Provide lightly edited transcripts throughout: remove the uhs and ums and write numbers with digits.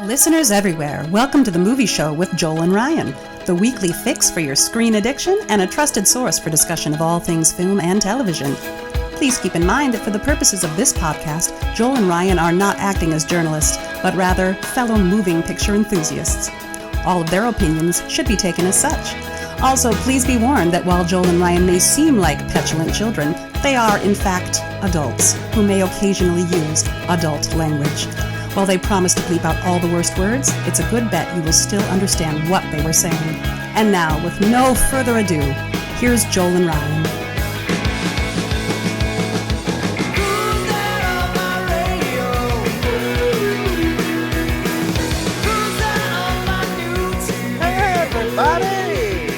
Listeners everywhere, welcome to the Movie Show with Joel and Ryan, the weekly fix for your screen addiction and a trusted source for discussion of all things film and television. Please keep in mind that for the purposes of this podcast, Joel and Ryan are not acting as journalists, but rather fellow moving picture enthusiasts. All of their opinions should be taken as such. Also, please be warned that while Joel and Ryan may seem like petulant children, they are, in fact, adults who may occasionally use adult language. While they promise to bleep out all the worst words, it's a good bet you will still understand what they were saying. And now, with no further ado, here's Joel and Ryan. Hey everybody!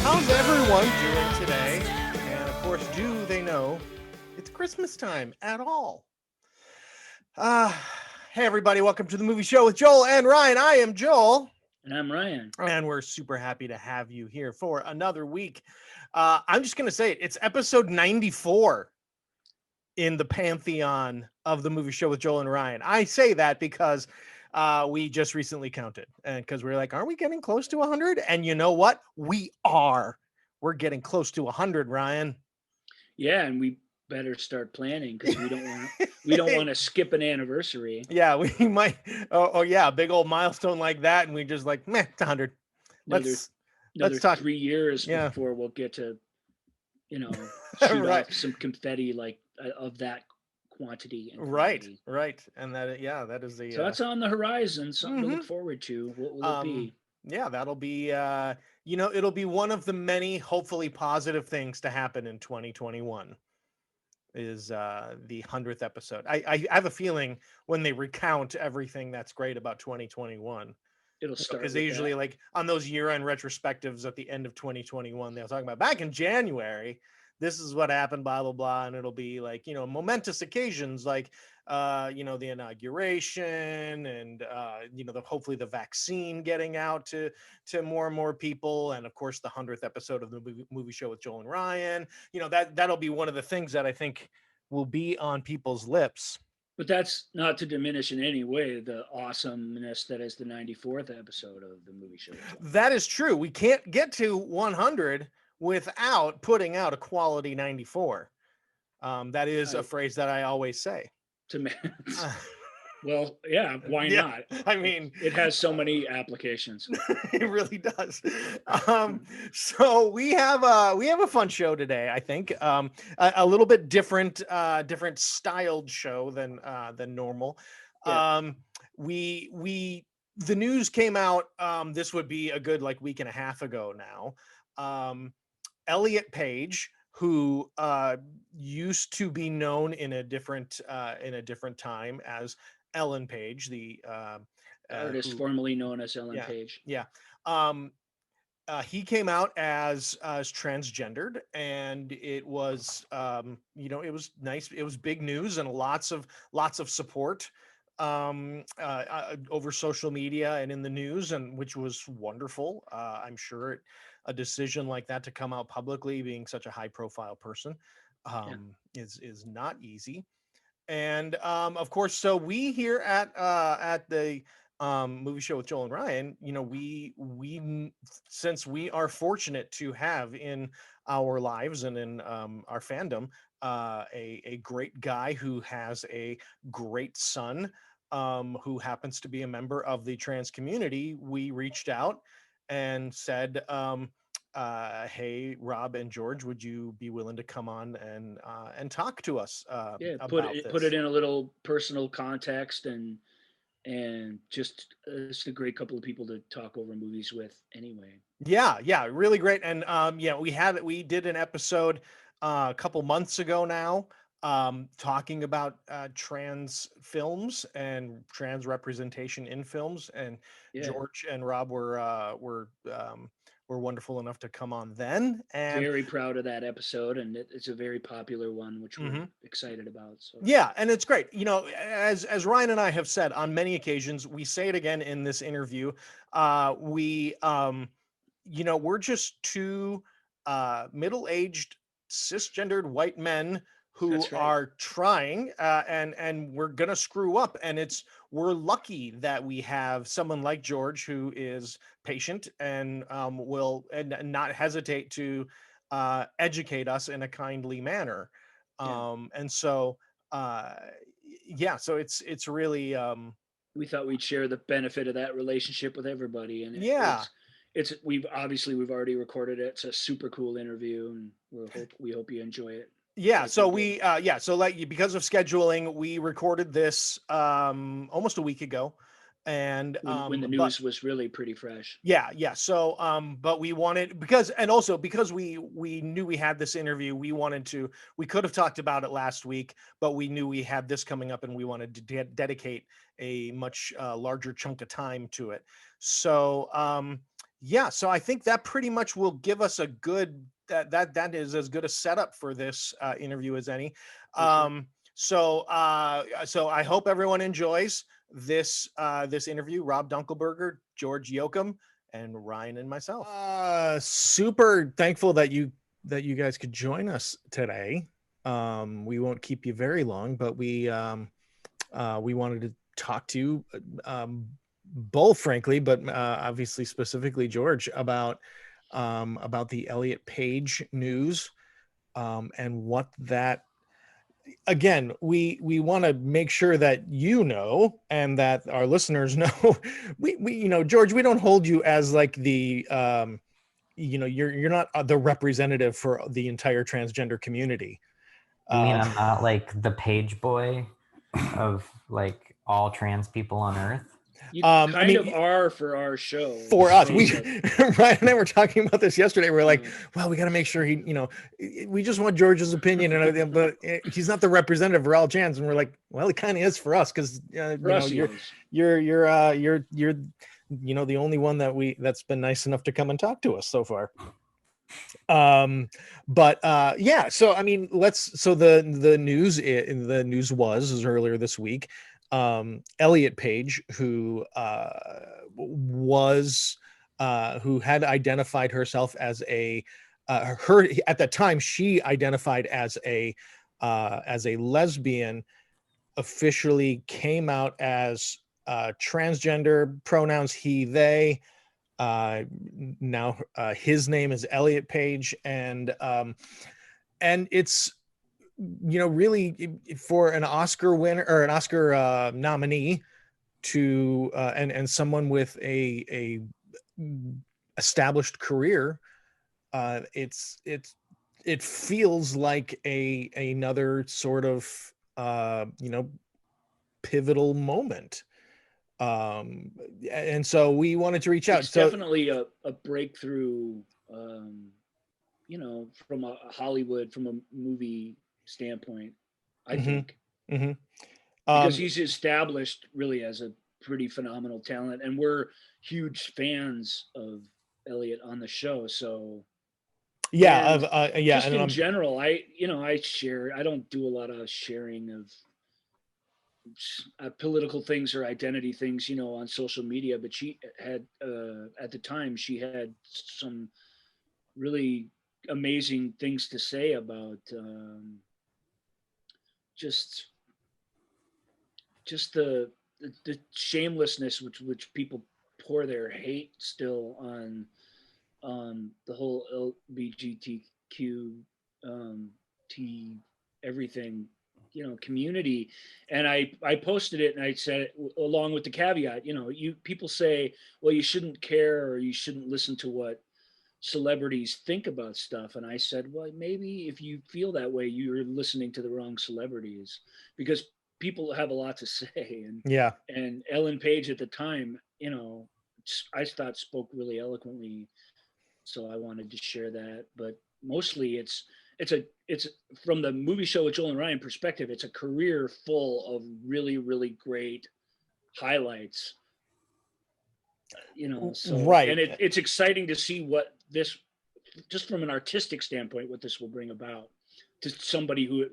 How's everyone doing today? And of course, do they know it's Christmas time at all? Hey everybody, welcome to the Movie Show with Joel and Ryan. I am Joel. And I'm Ryan. And we're super happy to have you here for another week. I'm just going to say it. It's episode 94 in the pantheon of the Movie Show with Joel and Ryan. I say that because we just recently counted. And because we're like, aren't we getting close to 100? And you know what? We are. We're getting close to 100, Ryan. Yeah, and we better start planning because we don't want to skip an anniversary. Yeah, we might. Oh yeah, a big old milestone like that, and we just like, meh, it's 100. Let's talk 3 years before we'll get to, shoot Right. off some confetti like of that quantity. And Right, quantity. right, and that is the. So that's on the horizon. Something to look forward to. What will it be? Yeah, that'll be. It'll be one of the many hopefully positive things to happen in 2021. Is the 100th episode. I have a feeling when they recount everything that's great about 2021, It'll start because with they usually that. like on those year-end retrospectives at the end of 2021, they'll talk about back in January, this is what happened, blah blah blah, and it'll be like, momentous occasions like the inauguration and hopefully the vaccine getting out to more and more people, and of course the 100th episode of the movie show with Joel and Ryan. That'll be one of the things that I think will be on people's lips. But that's not to diminish in any way the awesomeness that is the 94th episode of the movie show. That is true. We can't get to 100 without putting out a quality 94. That is a phrase that I always say. Well, yeah, why not? I mean, it has so many applications. It really does. So we have a fun show today. I think a little bit different styled show than normal. Yeah. The news came out. This would be a good week and a half ago now. Elliot Page, who used to be known in a different time as Ellen Page, the artist formerly known as Ellen Page. Yeah. He came out as transgendered, and it was it was nice. It was big news and lots of support over social media and in the news, and which was wonderful. I'm sure a decision like that to come out publicly, being such a high profile person, is not easy. And of course, so we here at the movie show with Joel and Ryan, we since we are fortunate to have in our lives and in our fandom a great guy who has a great son who happens to be a member of the trans community, we reached out and said, hey, Rob and George, would you be willing to come on and talk to us about this? Put it in a little personal context, and just it's a great couple of people to talk over movies with anyway. Yeah, really great. And we did an episode a couple months ago now talking about trans films and trans representation in films, and George and Rob were wonderful enough to come on then. And very proud of that episode, and it's a very popular one, which we're excited about. So yeah, and it's great. As Ryan and I have said on many occasions, we say it again in this interview. We're just two middle-aged cisgendered white men who That's right. are trying, and we're gonna screw up, and we're lucky that we have someone like George who is patient and will and not hesitate to educate us in a kindly manner. Yeah. And so uh, yeah, so it's really We thought we'd share the benefit of that relationship with everybody, and yeah. we've already recorded it. It's a super cool interview, and we hope you enjoy it. Yeah, Like so we did. so like because of scheduling, we recorded this almost a week ago, and When the but news was really pretty fresh. yeah, so but we wanted, because and also because we knew we had this interview, we could have talked about it last week, but we knew we had this coming up, and we wanted to dedicate a much larger chunk of time to it. So yeah, so I think that pretty much will give us a good that is as good a setup for this interview as any. For sure. So I hope everyone enjoys this interview. Rob Dunkelberger, George Yocom, and Ryan and myself. Super thankful that you guys could join us today. We won't keep you very long, but we wanted to talk to you both, frankly, but obviously specifically George, about the Elliot Page news, and what that, again, we want to make sure that you know, and that our listeners know. We George, we don't hold you as like the you're not the representative for the entire transgender community. You mean I'm not like the page boy of like all trans people on Earth? You kind of are for our show. For us, Ryan and I were talking about this yesterday. We're like, well, we got to make sure we just want George's opinion, and everything, but he's not the representative for all trans. And we're like, well, he kind of is for us, because you're the only one that's been nice enough to come and talk to us so far. But yeah, so I mean, the news was earlier this week. Elliot Page, who had identified herself as at the time she identified as a lesbian, officially came out as transgender, pronouns he, they. Now his name is Elliot Page, and it's really for an Oscar winner or an Oscar nominee to and someone with a established career. It feels like another sort of pivotal moment. And so we wanted to reach out. It's definitely a breakthrough, from a Hollywood, from a movie standpoint, I think. Mm-hmm. Because he's established really as a pretty phenomenal talent, and we're huge fans of Elliot on the show. So yeah, just in general, I don't do a lot of sharing of political things or identity things, on social media, but she had at the time she had some really amazing things to say about just the shamelessness which people pour their hate still on the whole LGBTQ everything community. And I posted it, and I said it along with the caveat, people say, well, you shouldn't care, or you shouldn't listen to what celebrities think about stuff. And I said, well, maybe if you feel that way, you're listening to the wrong celebrities, because people have a lot to say. And Ellen Page at the time, I thought spoke really eloquently, so I wanted to share that. But mostly it's from the movie show with Joel and Ryan perspective, it's a career full of really, really great highlights. So right. And it's exciting to see what this, just from an artistic standpoint, what this will bring about to somebody who,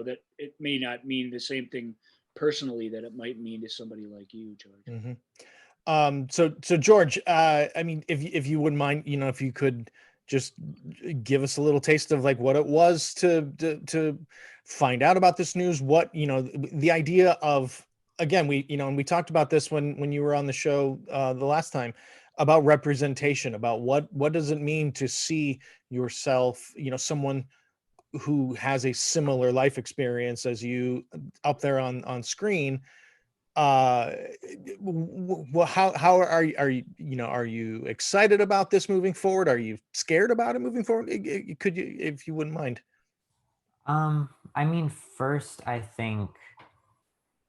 that it may not mean the same thing personally that it might mean to somebody like you, George. Mm-hmm. So George, I mean, if you wouldn't mind, if you could just give us a little taste of like what it was to find out about this news. What, the idea of, again, and we talked about this when you were on the show the last time, about representation, about what does it mean to see yourself, someone who has a similar life experience as you up there on screen. Well, how are you, are you excited about this moving forward? Are you scared about it moving forward? Could you, if you wouldn't mind? I mean, first, I think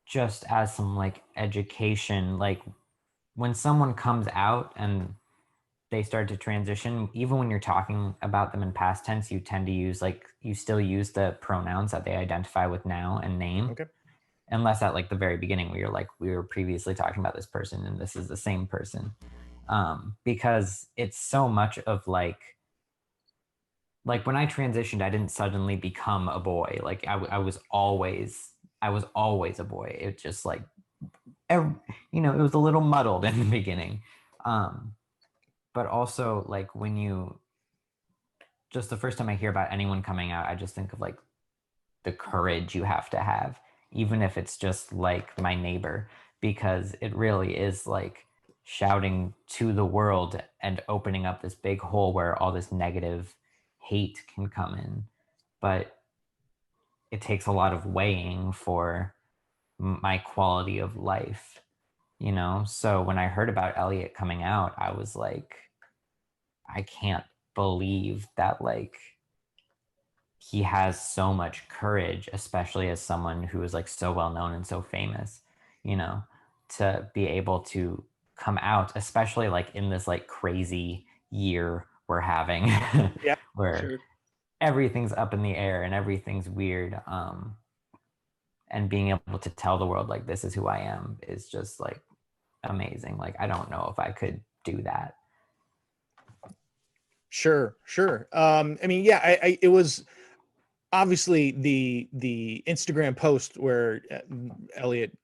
just as some like education, like when someone comes out and they start to transition, even when you're talking about them in past tense, you tend to use you still use the pronouns that they identify with now and name. Okay. Unless at like the very beginning where you're like, we were previously talking about this person and this is the same person. Because it's so much of like when I transitioned, I didn't suddenly become a boy. Like I was always a boy. It just like, it was a little muddled in the beginning. But also like when you, just the first time I hear about anyone coming out, I just think of like the courage you have to have, even if it's just like my neighbor, because it really is like shouting to the world and opening up this big hole where all this negative hate can come in. But it takes a lot of weighing for my quality of life, So when I heard about Elliot coming out, I was like, I can't believe that like he has so much courage, especially as someone who is like so well known and so famous, to be able to come out, especially like in this like crazy year we're having, Yeah, where Sure. everything's up in the air and everything's weird. And being able to tell the world like this is who I am is just like amazing. Like I don't know if I could do that. Sure. I mean, yeah, it was obviously the Instagram post where Elliot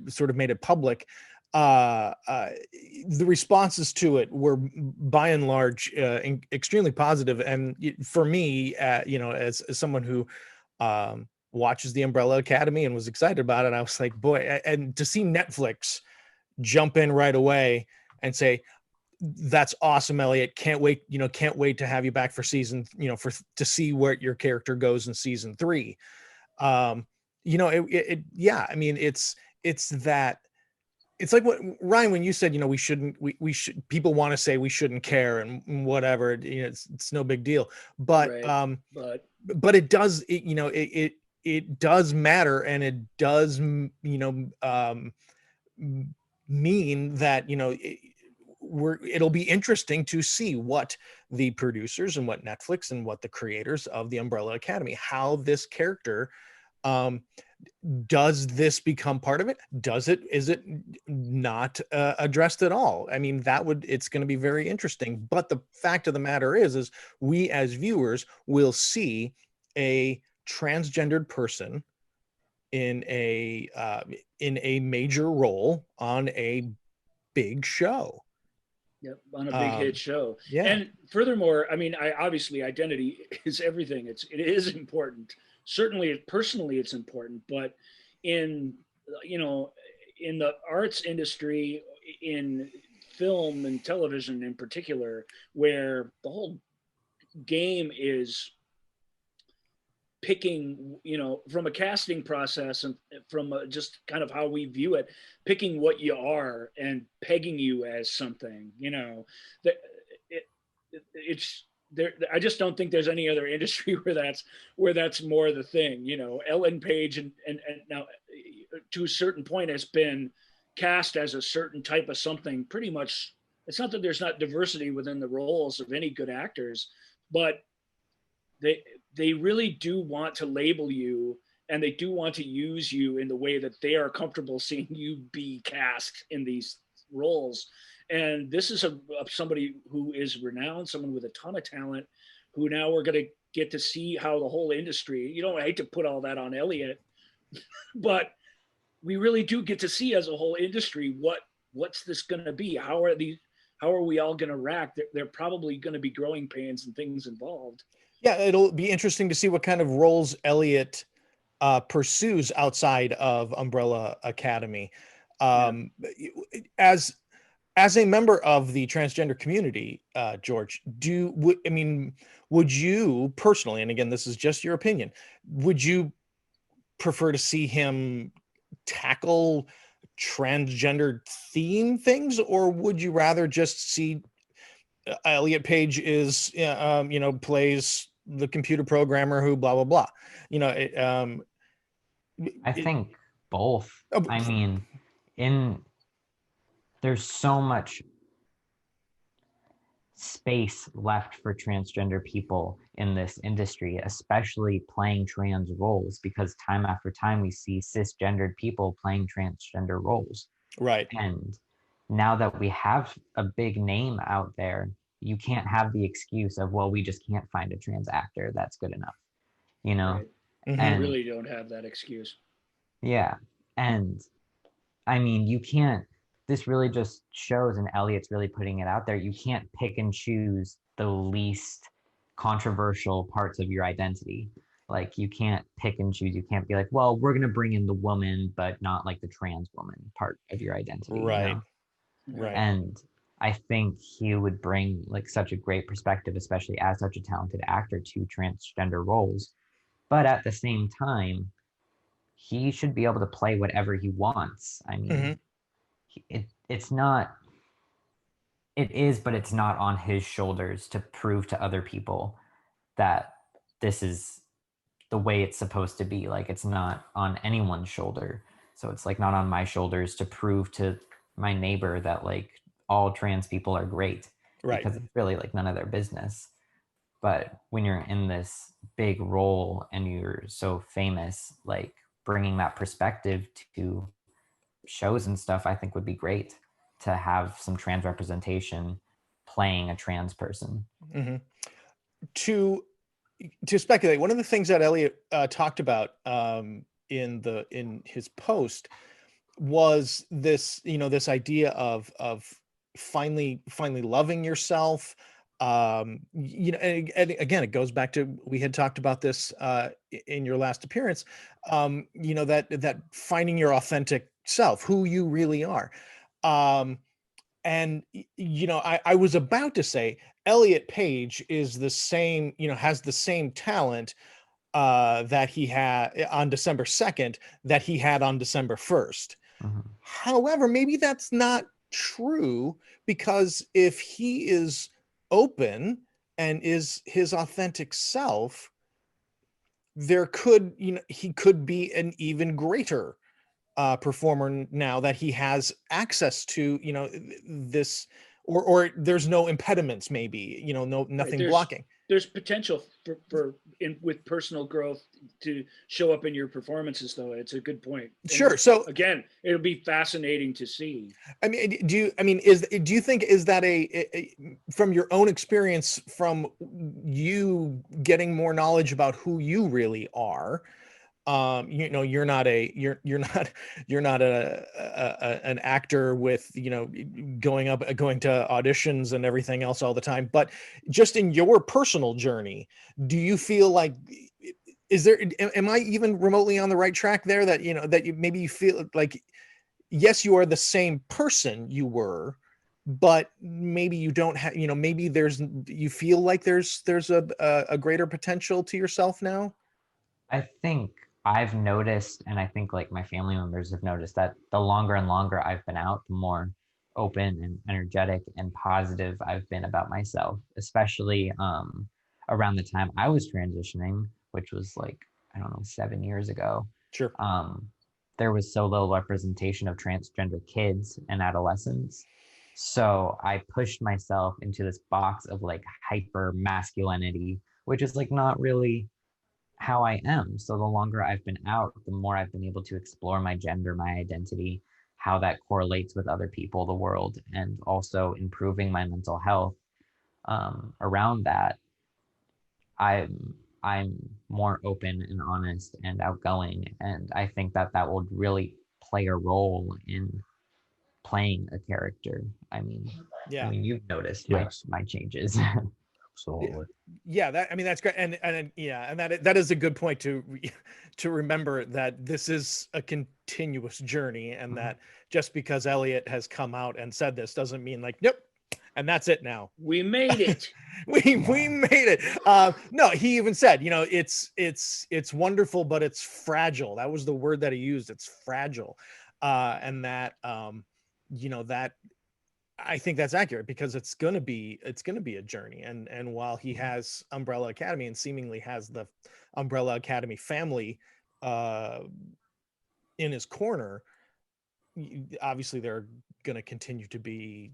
sort of made it public. The responses to it were by and large extremely positive, and for me, as someone who watches the Umbrella Academy and was excited about it, I was like, boy, and to see Netflix jump in right away and say, that's awesome, Elliot. Can't wait to have you back for season, to see where your character goes in season 3. Yeah, I mean, it's that, it's like what Ryan, when you said, we should, people want to say we shouldn't care and whatever, it's no big deal. But, Right. but it does, it does matter. And it does, mean that, it'll be interesting to see what the producers and what Netflix and what the creators of the Umbrella Academy, how this character, does this become part of it? Is it not addressed at all? I mean, it's going to be very interesting. But the fact of the matter is we as viewers will see a transgendered person in a major role on a big show. Yep, on a big hit show. Yeah. And furthermore, I mean, obviously identity is everything. It is important. Certainly, personally, it's important. But in in the arts industry, in film and television in particular, where the whole game is picking, from a casting process and from just kind of how we view it, picking what you are and pegging you as something, that it's there. I just don't think there's any other industry where that's more the thing, Ellen Page and now to a certain point has been cast as a certain type of something pretty much. It's not that there's not diversity within the roles of any good actors, but they really do want to label you, and they do want to use you in the way that they are comfortable seeing you be cast in these roles. And this is somebody who is renowned, someone with a ton of talent, who now we're going to get to see how the whole industry, I hate to put all that on Elliot, but we really do get to see as a whole industry, what's this going to be? How are these, how are we all going to react? They're probably going to be growing pains and things involved. Yeah, it'll be interesting to see what kind of roles Elliot pursues outside of Umbrella Academy. As a member of the transgender community, George, would you personally, and again, this is just your opinion, would you prefer to see him tackle transgender theme things, or would you rather just see Elliot Page is, plays the computer programmer who blah, blah, blah. I think both. I mean, there's so much space left for transgender people in this industry, especially playing trans roles, because time after time we see cisgendered people playing transgender roles. Right. And now that we have a big name out there, you can't have the excuse of, well, we just can't find a trans actor that's good enough, Right. And you really don't have that excuse. Yeah. And I mean, you can't, this really just shows, and Elliot's really putting it out there, you can't pick and choose the least controversial parts of your identity. Like, you can't pick and choose. You can't be like, well, we're going to bring in the woman, but not like the trans woman part of your identity. Right. You know? Right. And I think he would bring like such a great perspective, especially as such a talented actor, to transgender roles. But at the same time, he should be able to play whatever he wants. I mean, it's not, it is, but it's not on his shoulders to prove to other people that this is the way it's supposed to be. Like, it's not on anyone's shoulder. So it's like not on my shoulders to prove to my neighbor that like all trans people are great. Right. Because it's really like none of their business. But when you're in this big role and you're so famous, like bringing that perspective to shows and stuff, I think would be great to have some trans representation playing a trans person. To speculate, one of the things that Elliot talked about in his post was this, this idea of finally loving yourself. And again, it goes back to, we had talked about this in your last appearance, that finding your authentic self, who you really are. And I was about to say Elliot Page is the same, has the same talent that he had on December 2nd that he had on December 1st. However, maybe that's not true, because if he is open and is his authentic self, there could, he could be an even greater performer now that he has access to, this, or there's no impediments, maybe, nothing blocking. There's potential for with personal growth to show up in your performances, though. It's a good point. Sure. So again, it'll be fascinating to see. I mean, do you think, is that a from your own experience, from you getting more knowledge about who you really are, you're not an actor with, going to auditions and everything else all the time, but just in your personal journey, do you feel like, am I even remotely on the right track there, that, that maybe you feel like, yes, you are the same person you were, but maybe you don't have, maybe you feel like there's a greater potential to yourself now? I think I've noticed, and I think like my family members have noticed, that the longer and longer I've been out, the more open and energetic and positive I've been about myself, especially around the time I was transitioning, which was like, I don't know, 7 years ago. Sure. There was so little representation of transgender kids and adolescents. So I pushed myself into this box of like hyper masculinity, which is like not really how I am. So the longer I've been out, the more I've been able to explore my gender, my identity, how that correlates with other people, the world, and also improving my mental health around that. I'm more open and honest and outgoing, and I think that will really play a role in playing a character. I Yeah. mean, you've noticed Yes. my changes. Absolutely. Yeah, that's great. And that is a good point to remember, that this is a continuous journey, and that just because Elliot has come out and said this doesn't mean like, nope, and that's it now. We made it. we made it. No, he even said, it's wonderful, but it's fragile. That was the word that he used. It's fragile. And that, that, I think that's accurate, because it's going to be a journey. And while he has Umbrella Academy and seemingly has the Umbrella Academy family in his corner, obviously there are going to continue to be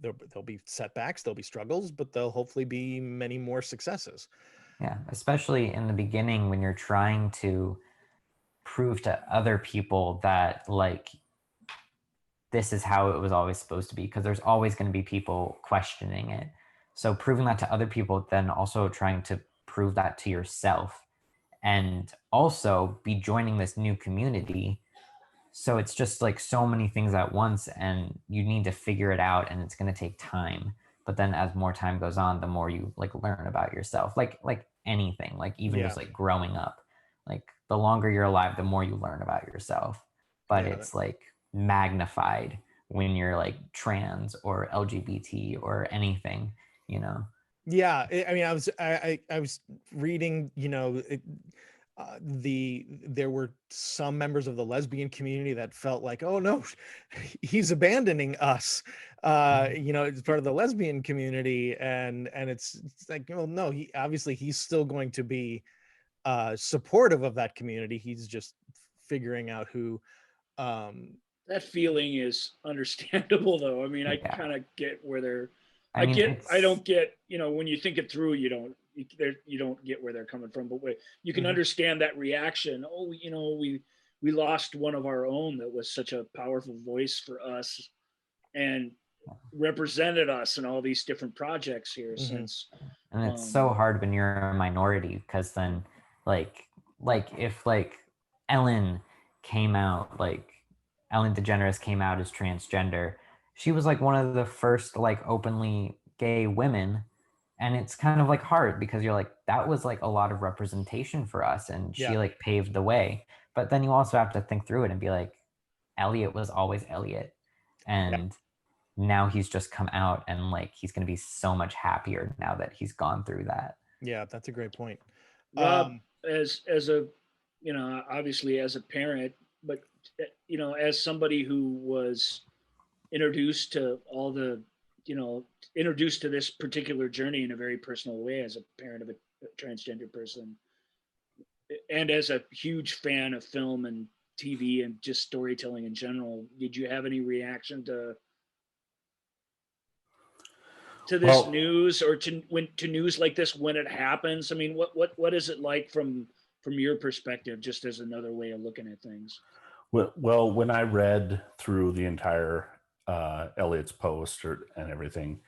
there'll be setbacks, there'll be struggles, but there'll hopefully be many more successes. Yeah, especially in the beginning when you're trying to prove to other people that like this is how it was always supposed to be, because there's always going to be people questioning it. So proving that to other people, then also trying to prove that to yourself, and also be joining this new community. So it's just like so many things at once, and you need to figure it out, and it's going to take time. But then as more time goes on, the more you like learn about yourself, like anything, like even just like growing up, like the longer you're alive, the more you learn about yourself. But it's like magnified when you're like trans or LGBT or anything, Yeah, I mean, I was reading, there were some members of the lesbian community that felt like, oh no, he's abandoning us, it's part of the lesbian community, and it's like, well, no, he's still going to be supportive of that community. He's just figuring out who. That feeling is understandable, though. I mean, I kind of get where they're. I don't get, when you think it through, you don't get where they're coming from, but you can understand that reaction. Oh, we lost one of our own that was such a powerful voice for us and represented us in all these different projects here since. And it's so hard when you're a minority, because then like if like Ellen DeGeneres came out as transgender, she was like one of the first like openly gay women, and it's kind of like hard because you're like, that was like a lot of representation for us, and she like paved the way. But then you also have to think through it and be like, Elliot was always Elliot, and now he's just come out, and like he's going to be so much happier now that he's gone through that. Yeah, that's a great point. Rob, as a obviously as a parent, but as somebody who was introduced to introduced to this particular journey in a very personal way as a parent of a transgender person, and as a huge fan of film and TV and just storytelling in general, did you have any reaction to this news, or to news like this when it happens? I mean, what is it like from your perspective, just as another way of looking at things? Well, when I read through the entire Elliot's post and everything,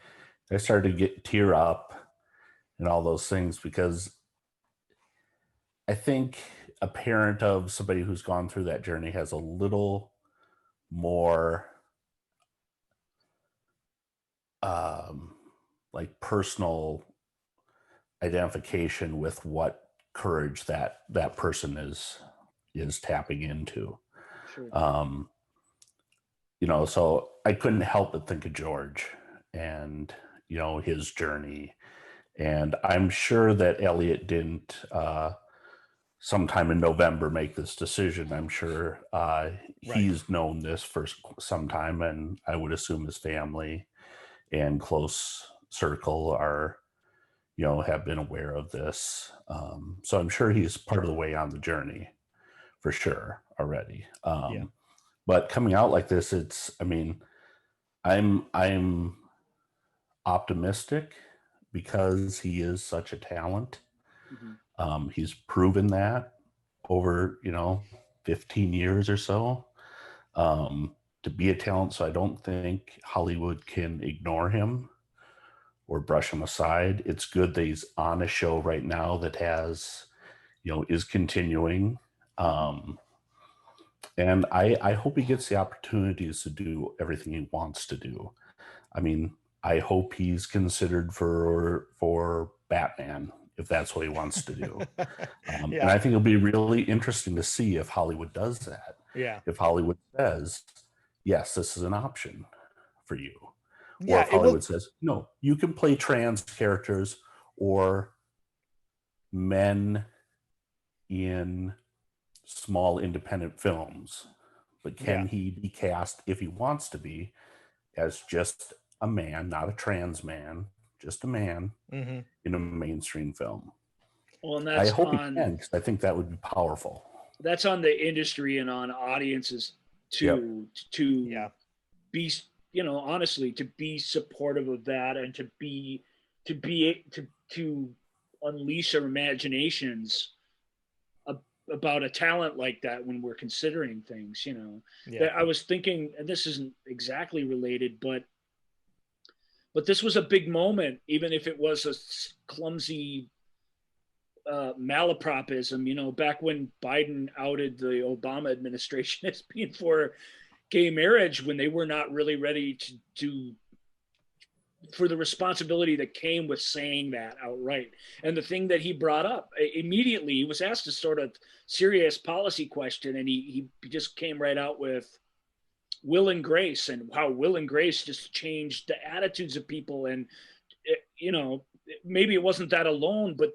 I started to tear up and all those things, because I think a parent of somebody who's gone through that journey has a little more like personal identification with what courage that person is tapping into. Sure. So I couldn't help but think of George and his journey, and I'm sure that Elliot didn't sometime in November make this decision. I'm sure he's known this for some time, and I would assume his family and close circle are have been aware of this, so I'm sure he's part of the way on the journey for sure already. But coming out like this, I'm optimistic because he is such a talent. Mm-hmm. He's proven that over 15 years or so to be a talent. So I don't think Hollywood can ignore him or brush him aside. It's good that he's on a show right now that has is continuing. And I hope he gets the opportunities to do everything he wants to do. I mean, I hope he's considered for Batman if that's what he wants to do. And I think it'll be really interesting to see if Hollywood does that. Yeah. If Hollywood says, yes, this is an option for you. Yeah, or if Hollywood says, no, you can play trans characters or men in small independent films, but can he be cast, if he wants to be, as just a man, not a trans man, just a man in a mainstream film? Well, and I that's hope he on can, because I think that would be powerful. that's on the industry and on audiences to be, you know, honestly, to be supportive of that and to unleash our imaginations about a talent like that when we're considering things, you know. That I was thinking, and this isn't exactly related, but this was a big moment, even if it was a clumsy malapropism, you know, back when Biden outed the Obama administration as being for gay marriage, when they were not really ready to do for the responsibility that came with saying that outright. And the thing that he brought up immediately, he was asked a sort of serious policy question, and he just came right out with will and grace, and how will and grace just changed the attitudes of people. And you know, maybe it wasn't that alone, but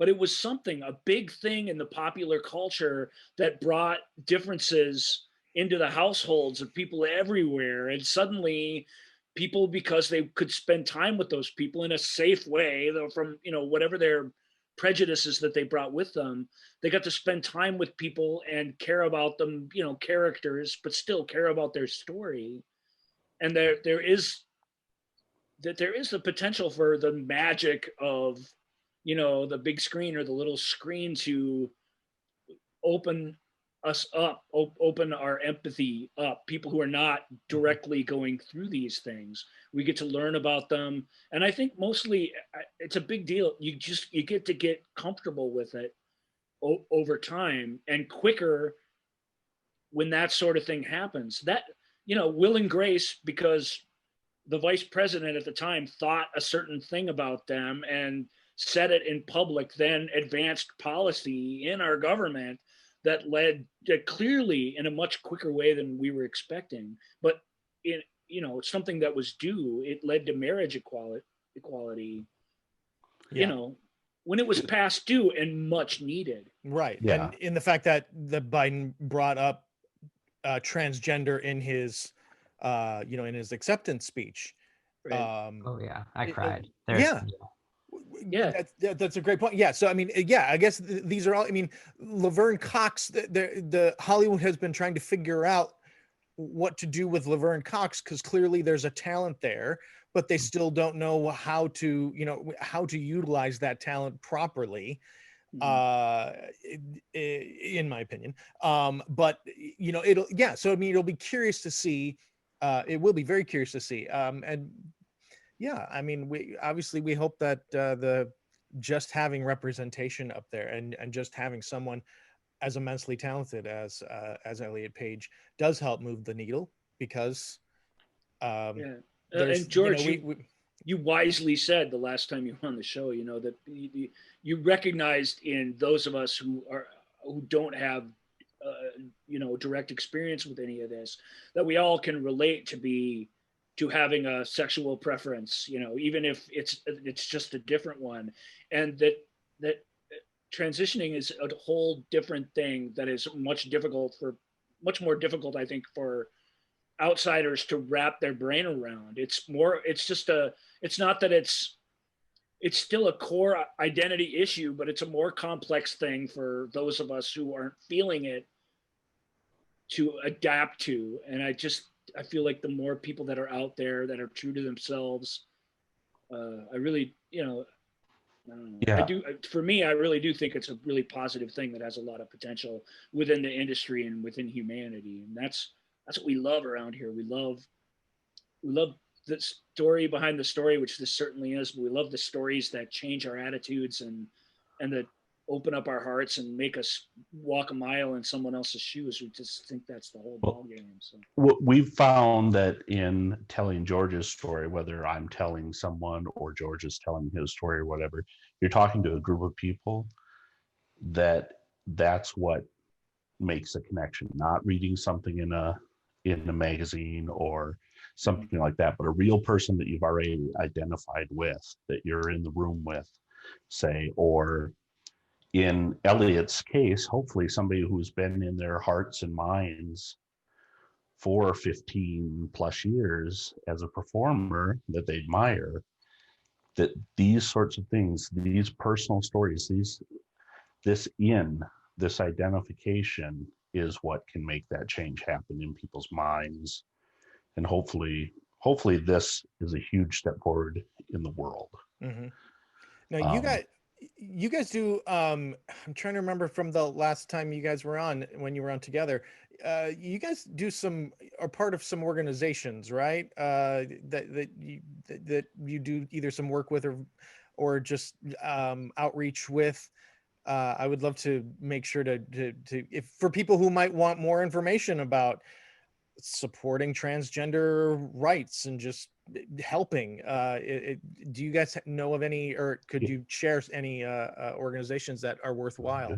it was something, a big thing in the popular culture that brought differences into the households of people everywhere. And suddenly people, because they could spend time with those people in a safe way, though, from, you know, whatever their prejudices that they brought with them, they got to spend time with people and care about them, you know, characters, but still care about their story. And there is the potential for the magic of, you know, the big screen or the little screen to open us up, open our empathy up. People who are not directly going through these things, we get to learn about them. And I think mostly it's a big deal. You get to get comfortable with it over time, and quicker when that sort of thing happens. That, you know, will and grace, because the vice president at the time thought a certain thing about them and said it in public, then advanced policy in our government that led clearly in a much quicker way than we were expecting. But it, you know, something that was due, it led to marriage equality, you know, when it was past due and much needed. Right. And in the fact that the Biden brought up transgender in his, you know, in his acceptance speech. Right. Oh yeah, I cried. That's a great point. Yeah. So I mean, I guess these are all. I mean, Laverne Cox. The Hollywood has been trying to figure out what to do with Laverne Cox, because clearly there's a talent there, but they still don't know how to, you know, how to utilize that talent properly. In my opinion. But you know, so I mean, it'll be curious to see. It will be very curious to see. And yeah, I mean, we hope that the just having representation up there and just having someone as immensely talented as Elliot Page does help move the needle, because and George, you know, you wisely said the last time you were on the show, you know, that you recognized in those of us who don't have you know, direct experience with any of this, that we all can relate to having a sexual preference, you know, even if it's just a different one. And that transitioning is a whole different thing that is much more difficult, I think, for outsiders to wrap their brain around. It's not that it's still a core identity issue, but it's a more complex thing for those of us who aren't feeling it to adapt to. And I feel like the more people that are out there that are true to themselves, I really, you know, I don't know. For me, I really do think it's a really positive thing that has a lot of potential within the industry and within humanity. And that's what we love around here. We love the story behind the story, which this certainly is, but we love the stories that change our attitudes and open up our hearts and make us walk a mile in someone else's shoes. We just think that's the whole ball game. So what we've found that in telling George's story, whether I'm telling someone or George is telling his story or whatever, you're talking to a group of people that's what makes a connection, not reading something in a magazine or something like that, but a real person that you've already identified with, that you're in the room with, say, or in Elliot's case, hopefully somebody who's been in their hearts and minds for 15 plus years as a performer that they admire, that these sorts of things, these personal stories, this identification is what can make that change happen in people's minds. And hopefully this is a huge step forward in the world. Mm-hmm. Now you guys do, I'm trying to remember from the last time you guys were on, when you were on together, you guys do are part of some organizations, right? That you do either some work with or just outreach with. I would love to make sure to if for people who might want more information about supporting transgender rights and just helping, do you guys know of any, or could you share any organizations that are worthwhile?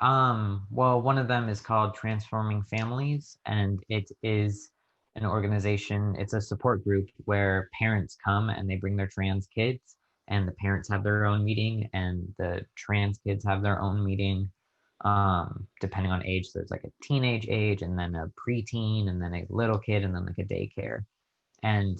Well, one of them is called Transforming Families, and it is an organization, it's a support group where parents come and they bring their trans kids, and the parents have their own meeting and the trans kids have their own meeting, depending on age. So there's like a teenage age, and then a preteen, and then a little kid, and then like a daycare. And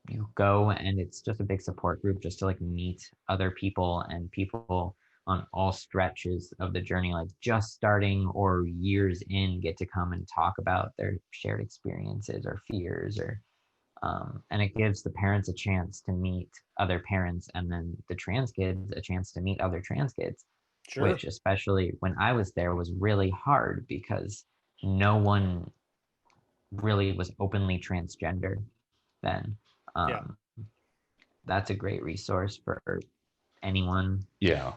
you go, and it's just a big support group just to like meet other people, and people on all stretches of the journey, like just starting or years in, get to come and talk about their shared experiences or fears, or and it gives the parents a chance to meet other parents, and then the trans kids a chance to meet other trans kids. Sure. Which, especially when I was there, was really hard because no one really was openly transgender then. That's a great resource for anyone. Yeah,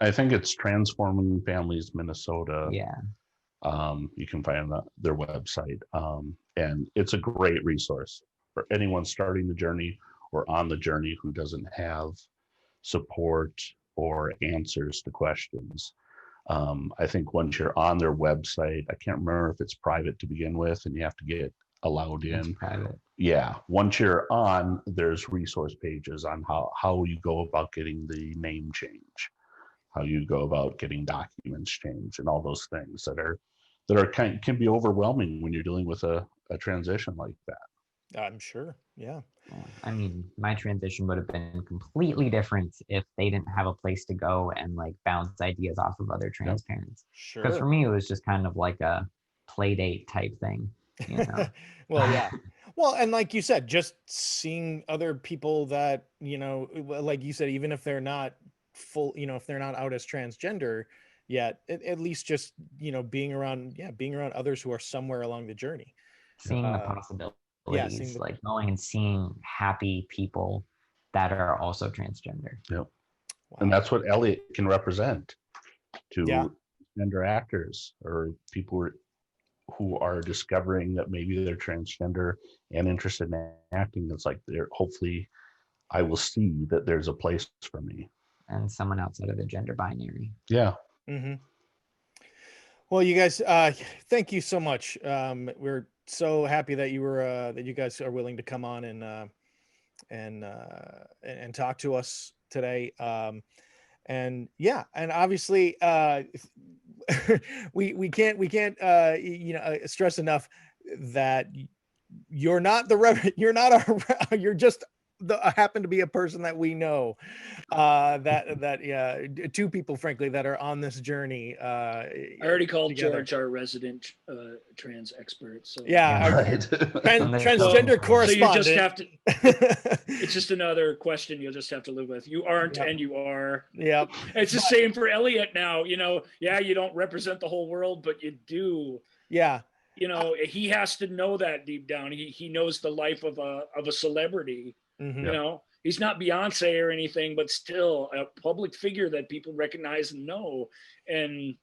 I think it's Transforming Families Minnesota. Yeah. You can find their website, and it's a great resource for anyone starting the journey or on the journey who doesn't have support or answers to questions. I think once you're on their website, I can't remember if it's private to begin with and you have to get allowed in. It's private. Yeah, once you're on, there's resource pages on how you go about getting the name change, how you go about getting documents changed, and all those things that are can be overwhelming when you're dealing with a transition like that. I'm sure. Yeah. I mean, my transition would have been completely different if they didn't have a place to go and like bounce ideas off of other trans parents. Sure. Because for me, it was just kind of like a play date type thing, you know? Well, yeah. Well, and like you said, just seeing other people that, you know, like you said, even if they're not full, you know, if they're not out as transgender yet, at least just, you know, being around others who are somewhere along the journey. Seeing the possibilities, like going and seeing happy people that are also transgender. Yep. Wow. And that's what Elliot can represent to gender actors or people who are discovering that maybe they're transgender and interested in acting. It's like hopefully I will see that there's a place for me. And someone outside of the gender binary. Yeah. Mm-hmm. Well, you guys, thank you so much. We're so happy that you guys are willing to come on and talk to us today. And yeah, and obviously, we can't you know, stress enough that you're not you're just happen to be a person that we know, two people, frankly, that are on this journey. I already called together. George our resident trans expert. So transgender correspondent. So you just have to. It's just another question you'll just have to live with. You aren't, and you are. Yep. It's the same for Elliot now. You know, you don't represent the whole world, but you do. Yeah. You know, he has to know that deep down. He knows the life of a celebrity. Mm-hmm. You know, he's not Beyonce or anything, but still a public figure that people recognize and know. And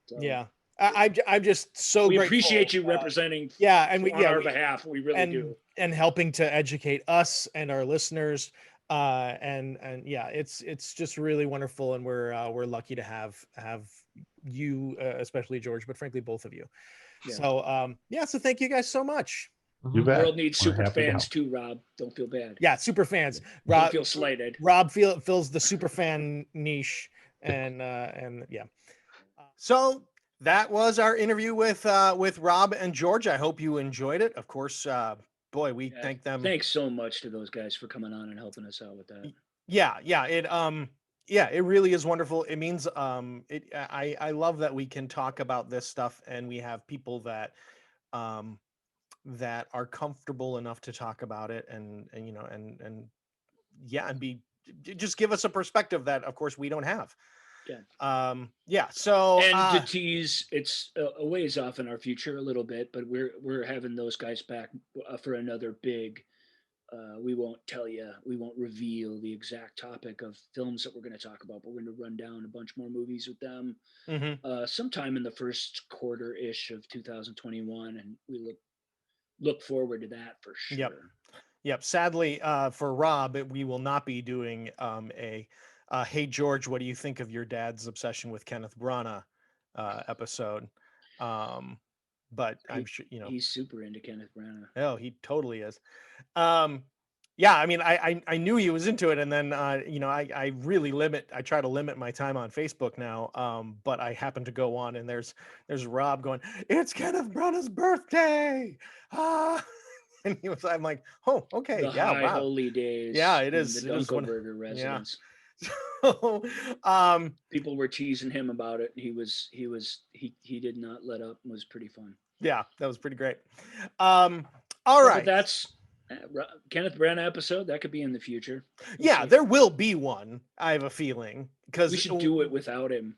so Yeah. I'm just so we grateful. appreciate you representing and on our behalf. We really do. And helping to educate us and our listeners. And yeah, it's just really wonderful. And we're lucky to have you, especially George, but frankly, both of you. Yeah. So, so thank you guys so much. You The bet. world needs We're super happy to fans help. too, Rob. Don't feel bad. Yeah, super fans. Don't Rob feel slighted. Rob fills the super fan niche, and yeah. So that was our interview with Rob and George. I hope you enjoyed it. Of course, boy, we thank them. Thanks so much to those guys for coming on and helping us out with that. Yeah, it really is wonderful. It means I love that we can talk about this stuff, and we have people that that are comfortable enough to talk about it, and just give us a perspective that, of course, we don't have. So and to tease, it's a ways off in our future a little bit, but we're having those guys back for another big. We won't reveal the exact topic of films that we're going to talk about, but we're going to run down a bunch more movies with them sometime in the first quarter-ish of 2021, and we look forward to that for sure. Yep. Sadly, for Rob, we will not be doing a "Hey George, what do you think of your dad's obsession with Kenneth Branagh" episode. But I'm sure he's super into Kenneth Branagh. Oh, he totally is. I mean, I knew he was into it, and then I try to limit my time on Facebook now. But I happen to go on, and there's Rob going, "It's Kenneth Branagh's birthday!" And I'm like, "Oh, okay, the high holy days." Yeah, it is. The Dunkelberger residence. So, people were teasing him about it. He did not let up. It was pretty fun. Yeah, that was pretty great. All right. But that's Kenneth Branagh episode. That could be in the future. We'll there will be one. I have a feeling, because we should do it without him.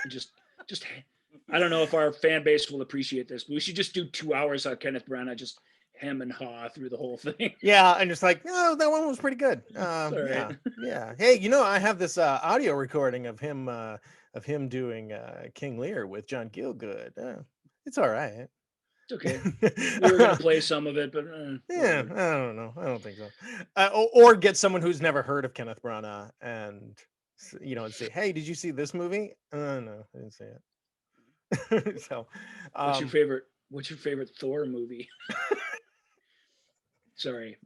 just I don't know if our fan base will appreciate this, but we should just do 2 hours on Kenneth Branagh, just hem and haw through the whole thing. Yeah, and just like, that one was pretty good. Right. Yeah. Hey, I have this audio recording of him doing King Lear with John Gielgud. It's all right. It's okay. We were gonna play some of it, but I don't know. I don't think so. Or get someone who's never heard of Kenneth Branagh and and say, "Hey, did you see this movie?" No, I didn't see it. So, what's your favorite Thor movie? Sorry.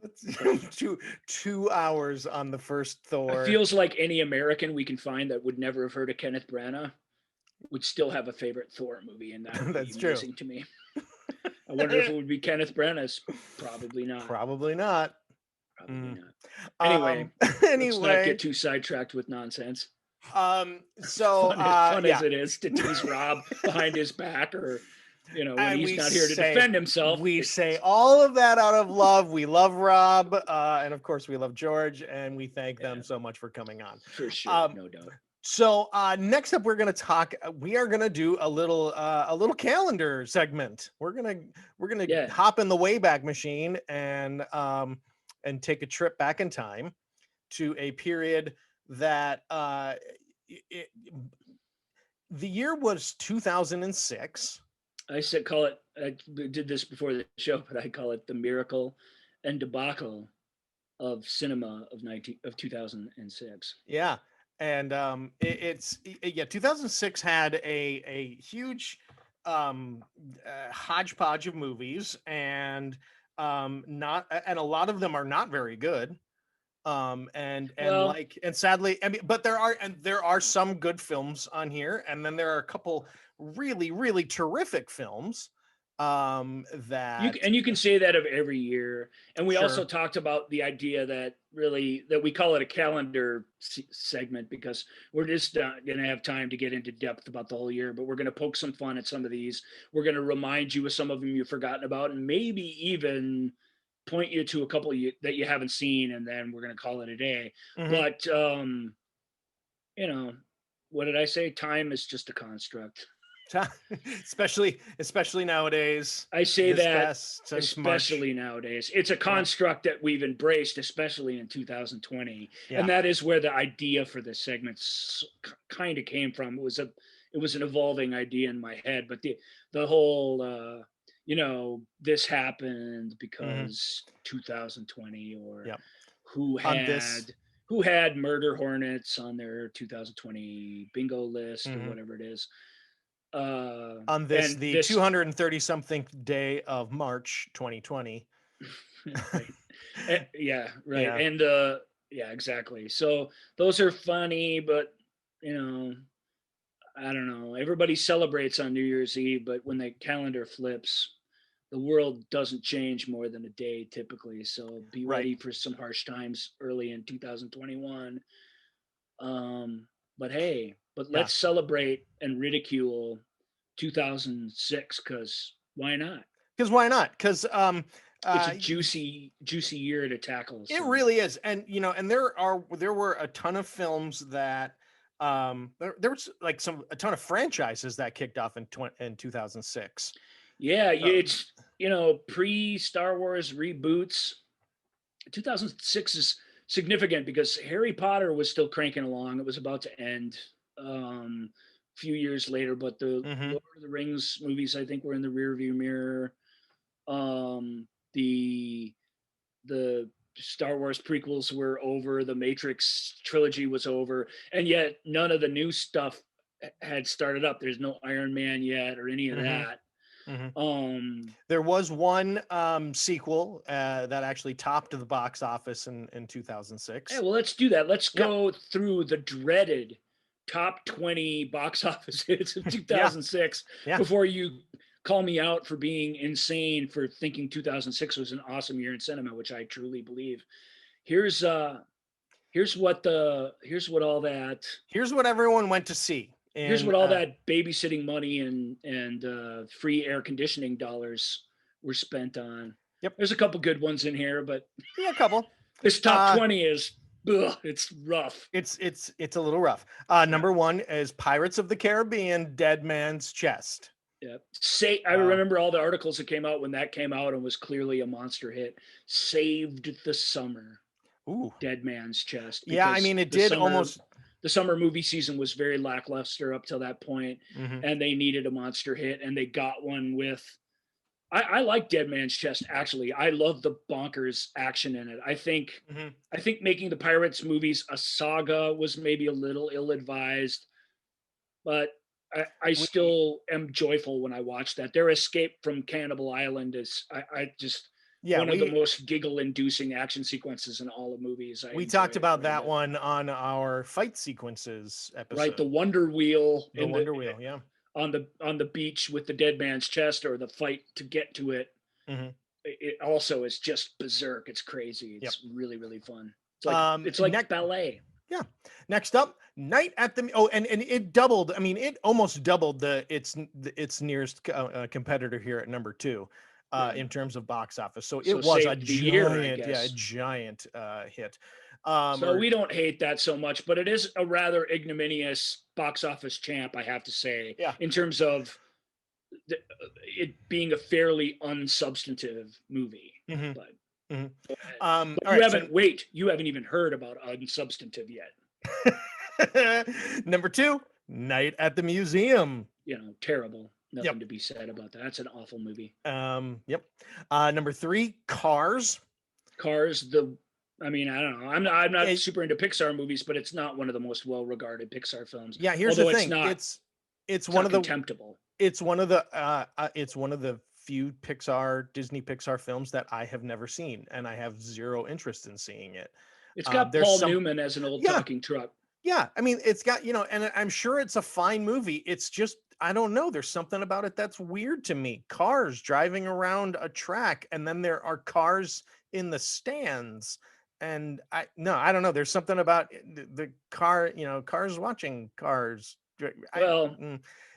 2 hours on the first Thor. It feels like any American we can find that would never have heard of Kenneth Branagh would still have a favorite Thor movie, and that would That's be amazing to me. I wonder if it would be Kenneth Branagh's. Probably not. Probably not. Anyway, let's not get too sidetracked with nonsense. So fun as it is to tease Rob behind his back, or when he's not here to defend himself. We say all of that out of love. We love Rob, and of course we love George, and we thank them so much for coming on. For sure, no doubt. So next up, we're going to do a little calendar segment. We're gonna hop in the Wayback Machine and take a trip back in time to a period that the year was 2006. I did this before the show, but I call it the miracle and debacle of cinema of 2006. Yeah. And 2006 had a huge hodgepodge of movies, and a lot of them are not very good. Sadly, but there are some good films on here, and then there are a couple really, really terrific films that you can say that of every year. And we also talked about the idea that we call it a calendar segment, because we're just not going to have time to get into depth about the whole year, but we're going to poke some fun at some of these. We're going to remind you of some of them you've forgotten about, and maybe even point you to a couple that you haven't seen, and then we're going to call it a day. But what did I say? Time is just a construct. especially nowadays. I say this that past since March. especially nowadays. It's a construct that we've embraced, especially in 2020. Yeah. And that is where the idea for this segment kind of came from. It was an evolving idea in my head, but the whole this happened because 2020, or Yep. who had murder hornets on their 2020 bingo list or whatever it is. On the 230 something day of March 2020. Right. Yeah, right. Yeah. And exactly. So those are funny, but I don't know. Everybody celebrates on New Year's Eve, but when the calendar flips, the world doesn't change more than a day typically. So be ready for some harsh times early in 2021. But let's celebrate and ridicule 2006, because why not? Because why not? Because it's a juicy year to tackle. So. It really is, and there were a ton of films that there was like a ton of franchises that kicked off in 2006. Yeah, it's pre-Star Wars reboots. 2006 is significant because Harry Potter was still cranking along. It was about to end a few years later, but the Lord of the Rings movies, I think, were in the rearview mirror. The Star Wars prequels were over. The Matrix trilogy was over, and yet none of the new stuff had started up. There's no Iron Man yet or any of that. There was one sequel that actually topped the box office in 2006. Yeah, well, let's do that. Let's go through the dreaded top 20 box office hits of 2006 before you call me out for being insane for thinking 2006 was an awesome year in cinema, which I truly believe. Here's what everyone went to see. And, here's what all that babysitting money and free air conditioning dollars were spent on. Yep. There's a couple good ones in here, but a couple. This top 20 is it's rough. It's a little rough. Number one is Pirates of the Caribbean, Dead Man's Chest. Yeah. I remember all the articles that came out when that came out and was clearly a monster hit. Saved the summer. Ooh. Dead Man's Chest. Yeah, I mean, it did almost. The summer movie season was very lackluster up till that point, and they needed a monster hit, and they got one with. I like Dead Man's Chest, actually. I love the bonkers action in it. I think making the Pirates movies a saga was maybe a little ill-advised, but I still am joyful when I watch that. Their escape from Cannibal Island is one of the most giggle-inducing action sequences in all of movies. We talked about that one on our fight sequences episode. Right, the Wonder Wheel. Yeah. On the beach with the Dead Man's Chest, or the fight to get to it. It also is just berserk. It's crazy. It's really, really fun. It's like ballet. Yeah. Next up, Night at the and it doubled. I mean, it almost doubled its nearest competitor here at number 2 in terms of box office. So it was a giant hit. So we don't hate that so much, but it is a rather ignominious box office champ, I have to say, in terms of it being a fairly unsubstantive movie. But you haven't even heard about unsubstantive yet. Number 2, Night at the Museum. Terrible. Nothing to be said about that. That's an awful movie. Number 3, Cars. I mean, I don't know. I'm not super into Pixar movies, but it's not one of the most well-regarded Pixar films. Yeah, here's the thing. It's one of the contemptible. It's one of the few Disney Pixar films that I have never seen, and I have zero interest in seeing it. It's got Paul Newman as an old talking truck. Yeah, I mean, it's got, and I'm sure it's a fine movie. It's just, I don't know. There's something about it that's weird to me. Cars driving around a track, and then there are cars in the stands. And I don't know. There's something about the car, cars watching cars.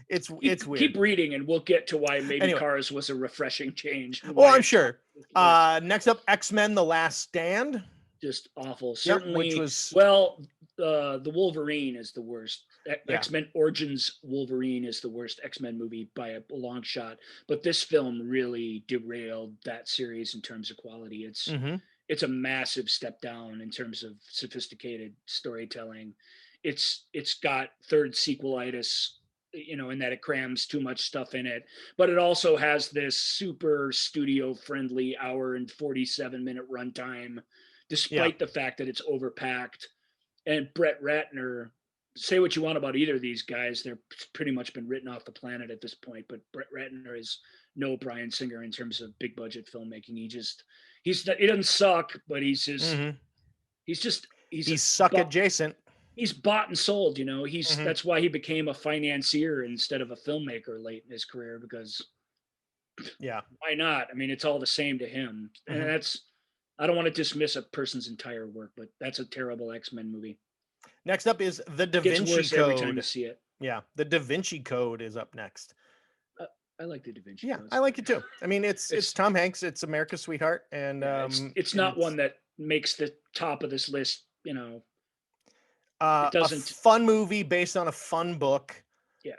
It's weird. Keep reading, and we'll get to why maybe Cars was a refreshing change. Well, I'm sure. Next up, X-Men: The Last Stand. Just awful. Certainly. Which was the Wolverine is the worst. X-Men Origins Wolverine is the worst X-Men movie by a long shot, but this film really derailed that series in terms of quality. It's a massive step down in terms of sophisticated storytelling. It's got third sequelitis, in that it crams too much stuff in it, but it also has this super studio friendly hour and 47-minute runtime, despite the fact that it's overpacked. And Brett Ratner, say what you want about either of these guys, they're pretty much been written off the planet at this point. But Brett Ratner is no Bryan Singer in terms of big budget filmmaking. He doesn't suck, but he's suck adjacent. He's bought and sold, that's why he became a financier instead of a filmmaker late in his career, because why not? I mean, it's all the same to him. And I don't want to dismiss a person's entire work, but that's a terrible X-Men movie. Next up is the Da Vinci Code. Every time you see it. Yeah, the Da Vinci Code is up next. I like the Da Vinci Code. Yeah, I like it too. I mean, it's Tom Hanks. It's America's sweetheart, and it's not one that makes the top of this list. It doesn't. A fun movie based on a fun book. Yeah,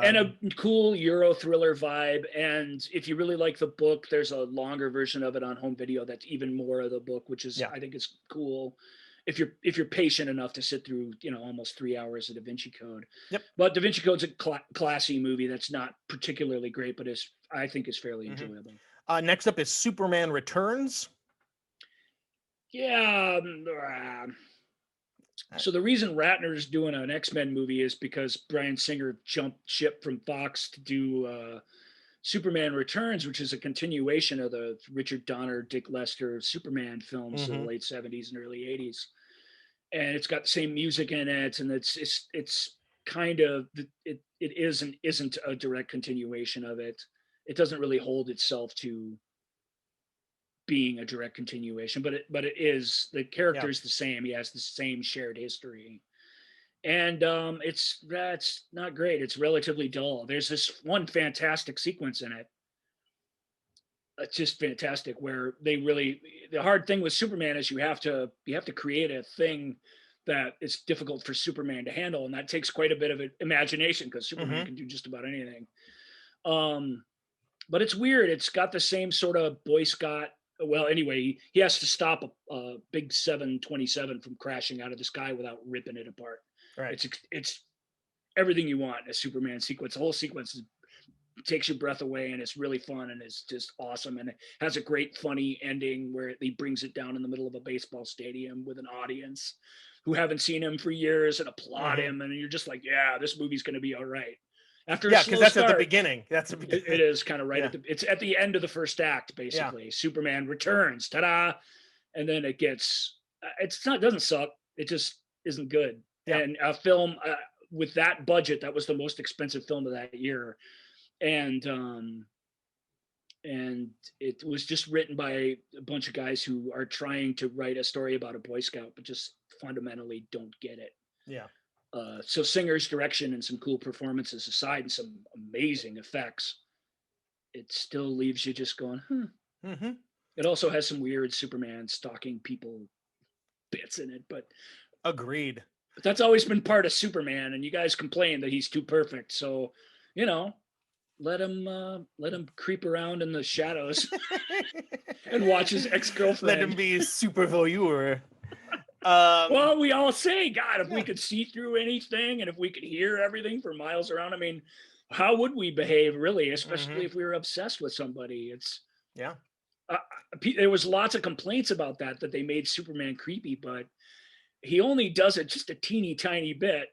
and a cool Euro thriller vibe. And if you really like the book, there's a longer version of it on home video that's even more of the book, which is I think is cool. If you're patient enough to sit through almost 3 hours of Da Vinci Code. Yep. But Da Vinci Code's a classy movie that's not particularly great, but I think is fairly enjoyable. Next up is Superman Returns. Yeah. So the reason Ratner's doing an X-Men movie is because Bryan Singer jumped ship from Fox to do Superman Returns, which is a continuation of the Richard Donner, Dick Lester Superman films of the late 70s and early 80s. And it's got the same music in it, and it's kind of it isn't a direct continuation of it. It doesn't really hold itself to being a direct continuation, but it is. The character is the same. He has the same shared history, and that's not great. It's relatively dull. There's this one fantastic sequence in it. It's just fantastic, where the hard thing with Superman is you have to create a thing that is difficult for Superman to handle, and that takes quite a bit of imagination, because Superman can do just about anything. But it's weird. It's got the same sort of Boy Scout. Well, anyway, he has to stop a big 727 from crashing out of the sky without ripping it apart. Right. It's everything you want in a Superman sequence. The whole sequence takes your breath away, and it's really fun, and it's just awesome, and it has a great funny ending where he brings it down in the middle of a baseball stadium with an audience who haven't seen him for years and applaud him, and you're just like, yeah, this movie's going to be all right. Because that's at the beginning. That's it is kind of right it's at the end of the first act, basically. Yeah. Superman returns, ta-da, and then it doesn't suck. It just isn't good. Yeah. And a film with that budget, that was the most expensive film of that year. And it was just written by a bunch of guys who are trying to write a story about a Boy Scout, but just fundamentally don't get it. Yeah. So Singer's direction and some cool performances aside, and some amazing effects, it still leaves you just going, It also has some weird Superman stalking people bits in it, but agreed. But that's always been part of Superman, and you guys complain that he's too perfect. So, let him creep around in the shadows and watch his ex-girlfriend. Let him be a super voyeur. Well, we all say, God, if we could see through anything, and if we could hear everything for miles around, I mean, how would we behave, really, especially if we were obsessed with somebody? There was lots of complaints about that they made Superman creepy, but he only does it just a teeny tiny bit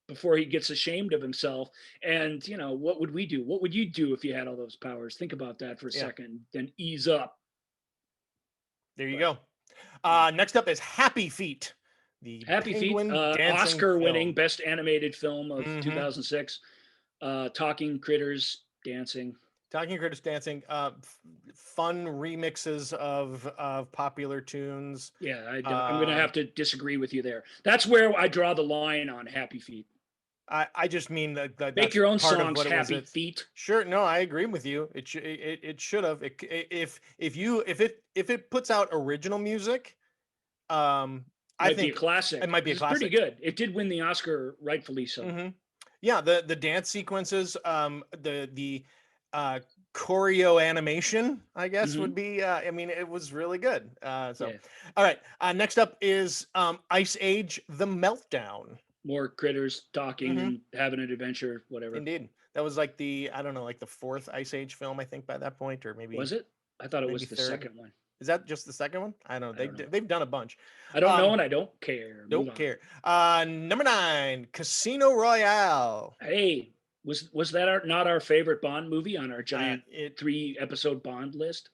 before he gets ashamed of himself. And, what would we do? What would you do if you had all those powers? Think about that for a second, then ease up. There you go. Next up is Happy Feet. The Happy Feet, Oscar-winning Best Animated Film of 2006. Talking critters dancing. Fun remixes of popular tunes. Yeah, I'm going to have to disagree with you there. That's where I draw the line on Happy Feet. I just mean that make your own songs, Happy Feet. Sure, no, I agree with you. It should have. If it puts out original music, Might be a classic. It might be a classic. It's pretty good. It did win the Oscar, rightfully so. Mm-hmm. Yeah, the dance sequences, the choreo animation, I guess, would be. I mean, it was really good. All right. Next up is Ice Age: The Meltdown. More critters talking and having an adventure, whatever. Indeed, that was like the fourth Ice Age film, I think, by that point, or maybe was it? I thought it was the second one. Is that just the second one? I don't know. They've done a bunch. I don't know, and I don't care. Don't care. Number 9, Casino Royale. Hey, was that not our favorite Bond movie on our giant 3-episode Bond list?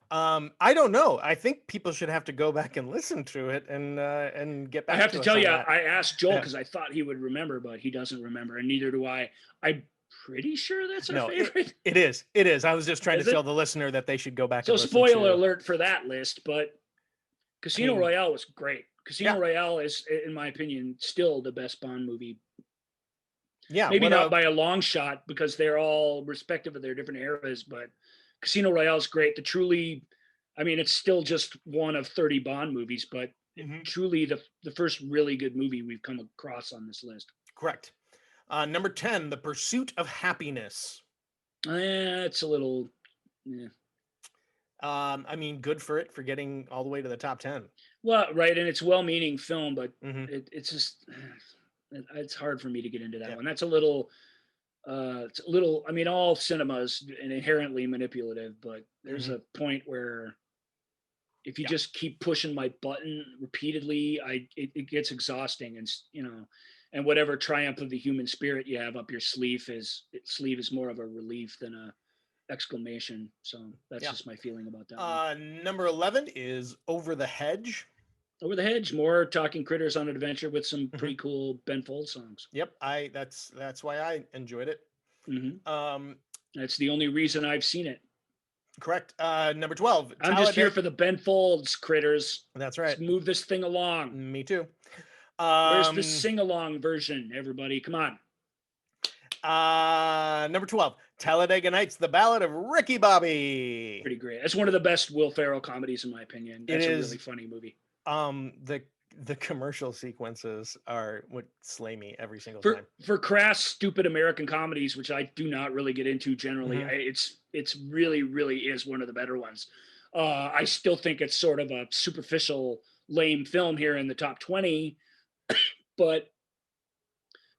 I don't know. I think people should have to go back and listen to it and get back. I have to tell you, that. I asked Joel because I thought he would remember, but he doesn't remember, and neither do I. I'm pretty sure that's our favorite. It is. It is. I was just trying to tell the listener that they should go back. So spoiler alert for that list, but Casino Royale was great. Casino Royale is, in my opinion, still the best Bond movie. Yeah, maybe not by a long shot because they're all respective of their different eras, but Casino Royale is great. It's still just one of 30 Bond movies, but truly the first really good movie we've come across on this list. Correct. Number 10, The Pursuit of Happiness. It's a little, good for it for getting all the way to the top 10. Well, right, and it's well-meaning film, but it's just it's hard for me to get into that one. That's a little. All cinema is inherently manipulative, but there's a point where if you just keep pushing my button repeatedly, it gets exhausting, and whatever triumph of the human spirit you have up your sleeve is more of a relief than a exclamation. So that's just my feeling about that. Number 11 is Over the Hedge. Over the Hedge, more talking critters on an adventure with some pretty cool Ben Folds songs. Yep, that's why I enjoyed it. That's the only reason I've seen it. Correct. Number 12. I'm just here for the Ben Folds critters. That's right. Let's move this thing along. Me too. Where's the sing-along version, everybody? Come on. Number 12. Talladega Nights: The Ballad of Ricky Bobby. Pretty great. That's one of the best Will Ferrell comedies, in my opinion. That's a really funny movie. The commercial sequences would slay me every single time. For crass, stupid American comedies, which I do not really get into generally, it's really, really is one of the better ones. I still think it's sort of a superficial, lame film here in the top 20, but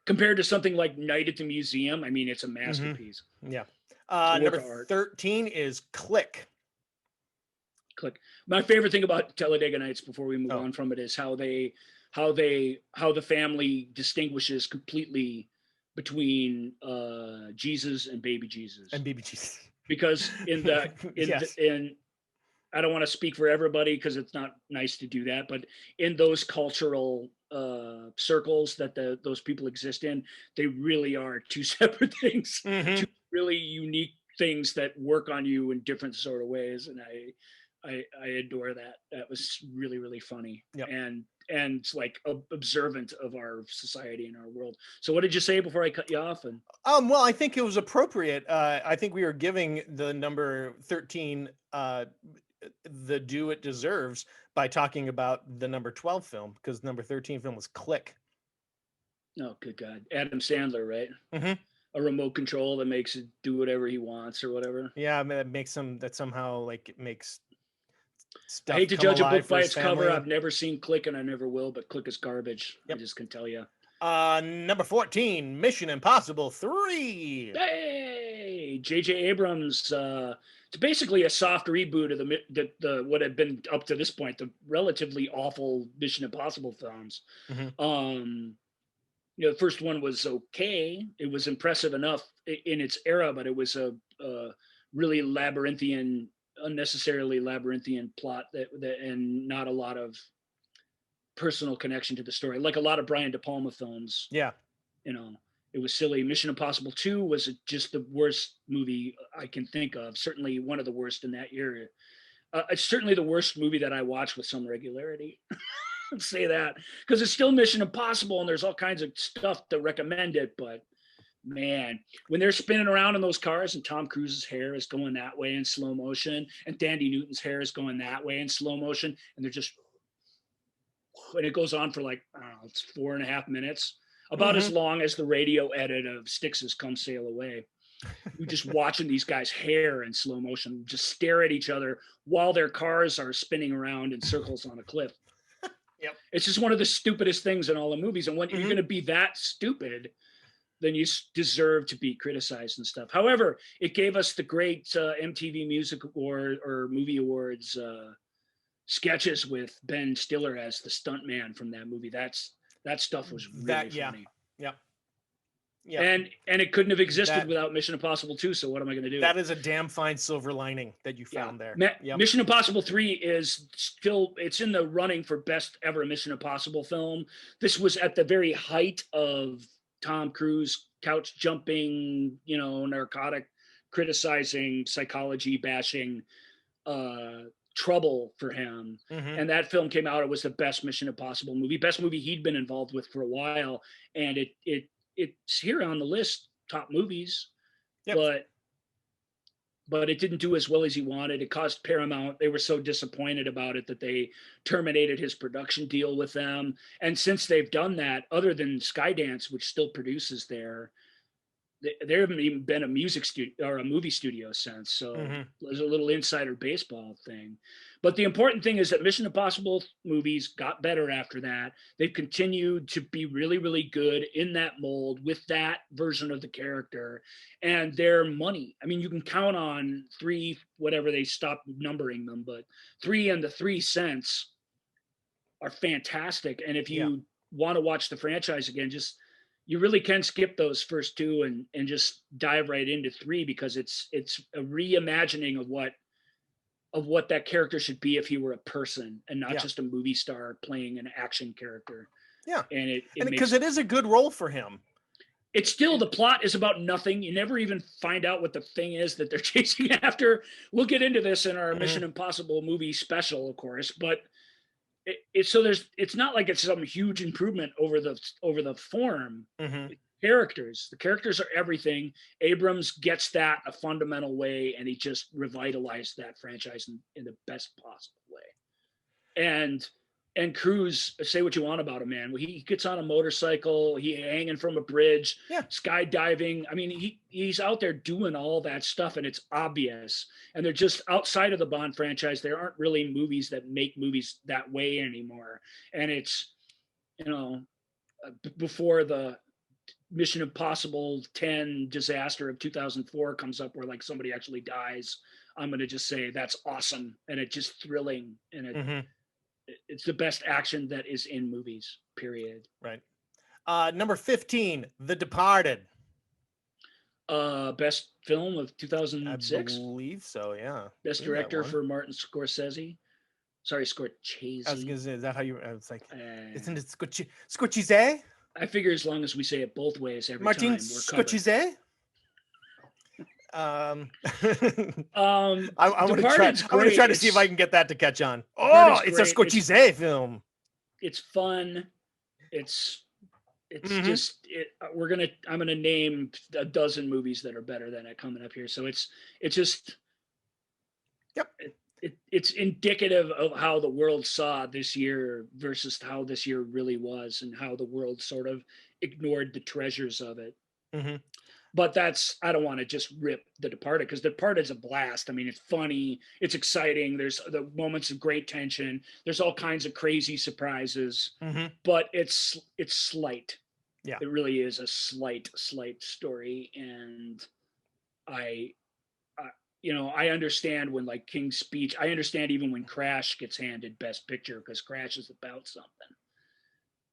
compared to something like Night at the Museum, it's a masterpiece. Yeah. Number 13 is Click. My favorite thing about Talladega Nights, before we move on from it, is how the family distinguishes completely between Jesus and baby Jesus. Because in I don't want to speak for everybody because it's not nice to do that, but in those cultural circles that those people exist in, they really are two separate things, two really unique things that work on you in different sort of ways, and I adore that. That was really, really funny. Yep. And like observant of our society and our world. So what did you say before I cut you off? Well, I think it was appropriate. I think we were giving the number 13 the due it deserves by talking about the number 12 film, because number 13 film was Click. Oh, good God. Adam Sandler, right? A remote control that makes it do whatever he wants or whatever. Yeah, that makes that somehow like it makes stuff. I hate to judge a book by its cover. I've never seen Click, and I never will, but Click is garbage. I just can tell you. Number 14, Mission Impossible 3. Hey, J.J. Abrams. It's basically a soft reboot of the what had been up to this point the relatively awful Mission Impossible films. The first one was okay. It was impressive enough in its era, but it was a really unnecessarily labyrinthian plot that and not a lot of personal connection to the story, like a lot of Brian De Palma films. It was silly. Mission Impossible 2 was just the worst movie I can think of, certainly one of the worst in that year. It's certainly the worst movie that I watch with some regularity. Let's say that, because it's still Mission Impossible and there's all kinds of stuff to recommend it, but man, when they're spinning around in those cars and Tom Cruise's hair is going that way in slow motion and Thandie Newton's hair is going that way in slow motion, and they're just and it goes on for like, I don't know, it's 4.5 minutes, about as long as the radio edit of Styx's Come Sail Away. You're just watching these guys' hair in slow motion, just stare at each other while their cars are spinning around in circles on a cliff. Yep. It's just one of the stupidest things in all the movies. And when you're going to be that stupid, then you deserve to be criticized and stuff. However, it gave us the great MTV Music Award or Movie Awards sketches with Ben Stiller as the stuntman from that movie. That stuff was really funny. Yep. Yeah. And it couldn't have existed without Mission Impossible 2. So what am I going to do? That is a damn fine silver lining that you found there. Mission Impossible 3 is still, it's in the running for best ever Mission Impossible film. This was at the very height of Tom Cruise couch jumping, narcotic criticizing, psychology bashing trouble for him. And that film came out. It was the best Mission Impossible movie, best movie he'd been involved with for a while. And it's here on the list, top movies, but it didn't do as well as he wanted. It cost Paramount. They were so disappointed about it that they terminated his production deal with them. And since they've done that, other than Skydance, which still produces there haven't even been a music studio or a movie studio since. So there's a little insider baseball thing. But the important thing is that Mission Impossible movies got better after that. They've continued to be really, really good in that mold with that version of the character and their money. I mean, you can count on 3, whatever they stopped numbering them, but 3 and the 3 cents are fantastic. And if you want to watch the franchise again, you really can skip those first 2 and just dive right into 3, because it's a reimagining of what that character should be if he were a person and not just a movie star playing an action character. Yeah. And because it is a good role for him. It's still, the plot is about nothing. You never even find out what the thing is that they're chasing after. We'll get into this in our Mission Impossible movie special, of course, but it's not like it's some huge improvement over the form. The characters are everything. Abrams gets that a fundamental way, and he just revitalized that franchise in the best possible way. And Cruise, say what you want about him, man. He gets on a motorcycle, he hanging from a bridge, skydiving. I mean, he's out there doing all that stuff, and it's obvious. And they're just outside of the Bond franchise. There aren't really movies that make movies that way anymore. And it's, before the Mission Impossible 10 disaster of 2004 comes up, where like somebody actually dies, I'm going to just say that's awesome. And it's just thrilling. And it's the best action that is in movies, period. Right. Number 15, The Departed. Best film of 2006. I believe so, yeah. Best director for Martin Scorsese. Sorry, Scorsese. I was going to say, is that how you, I was like, isn't it Scorsese? I figure as long as we say it both ways every Martin time, we're Scorsese? I'm going to try to see if I can get that to catch on. Oh, it's a Scorsese film. It's fun. It's just I'm gonna name a dozen movies that are better than it coming up here. So it's just it's indicative of how the world saw this year versus how this year really was, and how the world sort of ignored the treasures of it. But I don't want to just rip The Departed, because The Departed is a blast. I mean, it's funny, it's exciting. There's the moments of great tension. There's all kinds of crazy surprises, but it's slight. Yeah, it really is a slight story. And I understand when, like, King's Speech, I understand even when Crash gets handed Best Picture, because Crash is about something.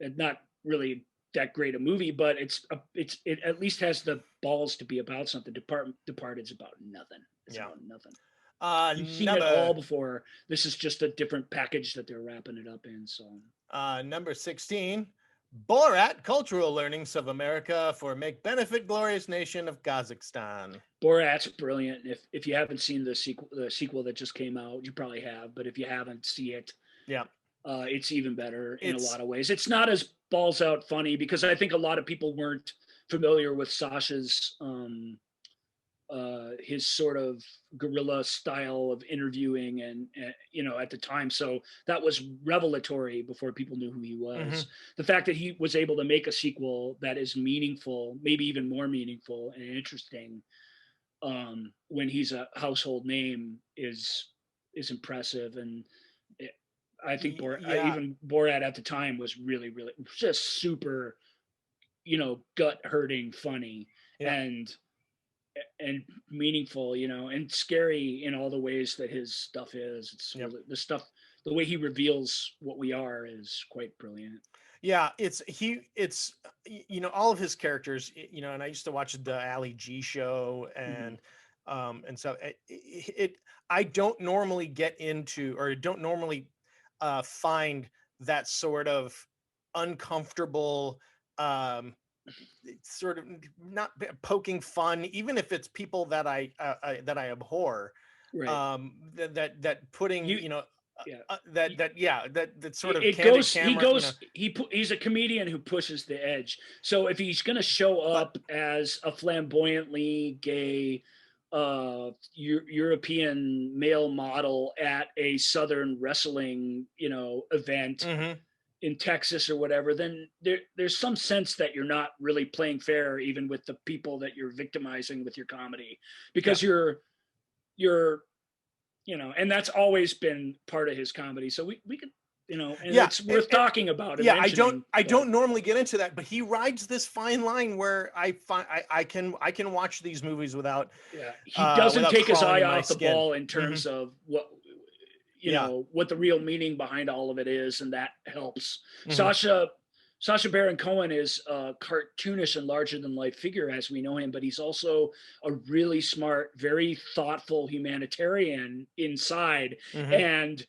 It's not really that great a movie, but it at least has the balls to be about something. Departed's about nothing. It's about nothing. You've seen it all before. This is just a different package that they're wrapping it up in. So number 16, Borat: Cultural Learnings of America for Make Benefit Glorious Nation of Kazakhstan. Borat's brilliant. If you haven't seen the sequel that just came out, you probably have, but if you haven't, see it. Yeah. It's even better in a lot of ways. It's not as balls out funny, because I think a lot of people weren't familiar with Sasha's his sort of guerrilla style of interviewing and you know, at the time. So that was revelatory before people knew who he was. The fact that he was able to make a sequel that is meaningful, maybe even more meaningful and interesting, when he's a household name is impressive. And I think even Borat at the time was really, really just super, you know, gut hurting, funny, and meaningful, you know, and scary in all the ways that his stuff is. It's the stuff, the way he reveals what we are is quite brilliant. Yeah, it's you know, all of his characters, you know, and I used to watch the Ali G show and so I don't normally get into, or don't normally find that sort of uncomfortable sort of not poking fun, even if it's people that I abhor, Right. that putting that sort of it candid goes camera, he goes you know. he's a comedian who pushes the edge. So if he's going to show up as a flamboyantly gay European male model at a Southern wrestling, you know, event in Texas or whatever, then there's some sense that you're not really playing fair even with the people that you're victimizing with your comedy, because you're you know, and that's always been part of his comedy. So we could, you know, and it's worth talking about. Yeah, I don't normally get into that, but he rides this fine line where I can watch these movies without. Yeah, he doesn't take his eye off the ball in terms mm-hmm. of what, you know, what the real meaning behind all of it is, and that helps. Sacha Baron Cohen is a cartoonish and larger than life figure as we know him, but he's also a really smart, very thoughtful humanitarian inside, and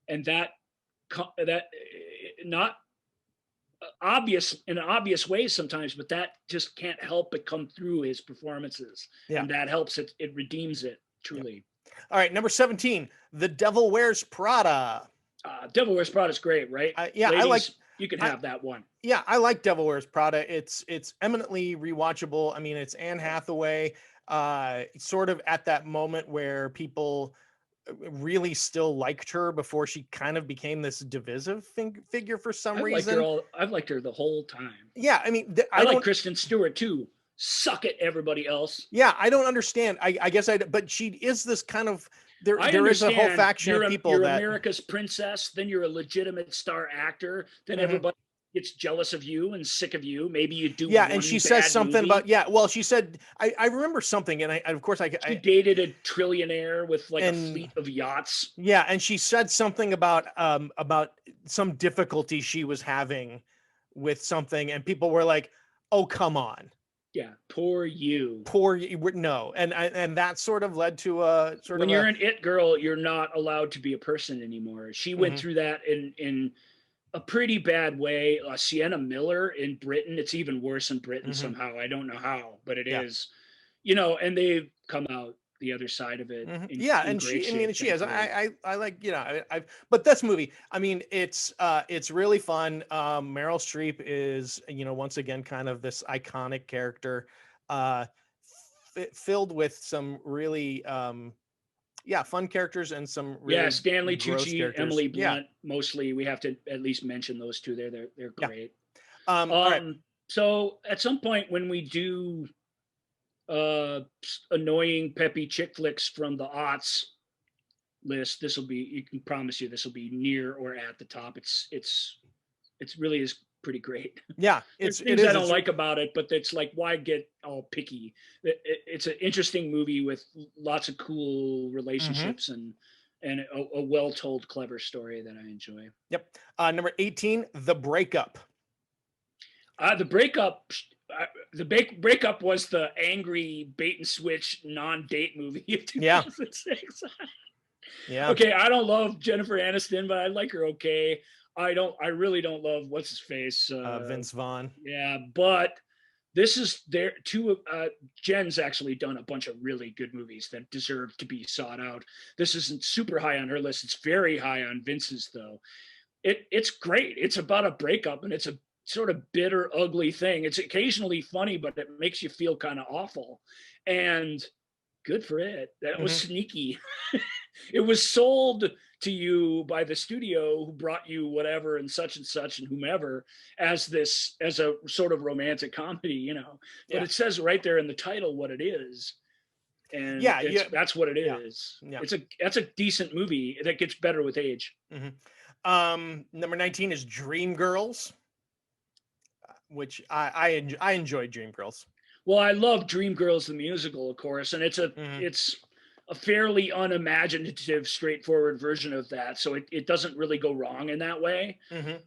that not obvious in obvious ways sometimes, but that just can't help but come through his performances, and that helps it redeems it truly. All right, number 17, The Devil Wears Prada. Devil Wears Prada is great, right? Yeah, ladies, I like. You can have that one. Yeah, I like Devil Wears Prada. It's eminently rewatchable. I mean, it's Anne Hathaway, sort of at that moment where people really still liked her before she kind of became this divisive figure for some reason. I've liked her the whole time. Yeah, I mean, I like Kristen Stewart too. Suck it, everybody else. Yeah, I don't understand. I guess but she is this kind of. There is a whole faction of people you're that America's princess, then you're a legitimate star actor, then everybody gets jealous of you and sick of you. Maybe you do. Yeah, and she says something about well, she said I remember something, and of course I dated a trillionaire with like a fleet of yachts. Yeah, and she said something about some difficulty she was having with something, and people were like, "Oh, come on." Yeah, poor you. No, and that sort of led to a sort when of. You're an it girl, you're not allowed to be a person anymore. She went through that in a pretty bad way. Sienna Miller in Britain, it's even worse in Britain somehow. I don't know how, but it is. You know, and they've come out the other side of it. And she has. I like, you know, but this movie, I mean, it's really fun. Meryl Streep is, you know, once again, kind of this iconic character, filled with some really, fun characters and some really Stanley Tucci, Emily Blunt. Mostly, we have to at least mention those two. They're great. All right. So at some point when we do annoying peppy chick flicks from the aughts list, this will be, you can promise you this will be near or at the top. It's really is pretty great. Yeah, it's things I don't like about it, but it's like, why get all picky? It's an interesting movie with lots of cool relationships and a well-told, clever story that I enjoy. Yep. Number 18, The Breakup. The Breakup was the angry bait and switch non-date movie of 2006. Yeah. Okay, I don't love Jennifer Aniston, but I like her okay. I really don't love what's his face. Vince Vaughn. Yeah, but this is there too. Jen's actually done a bunch of really good movies that deserve to be sought out. This isn't super high on her list. It's very high on Vince's though. It's great. It's about a breakup, and it's a sort of bitter, ugly thing. It's occasionally funny, but it makes you feel kind of awful. And good for it. That was Mhm. sneaky. It was sold to you by the studio who brought you whatever and such and whomever as a sort of romantic comedy, you know. But Yeah. it says right there in the title what it is, and Yeah, yeah. that's what it Yeah. is. Yeah. That's a decent movie that gets better with age. Number 19 is Dreamgirls, which I enjoy Dreamgirls. Well, I love Dreamgirls the musical, of course, and Mhm. it's a fairly unimaginative, straightforward version of that. So it doesn't really go wrong in that way. Mhm.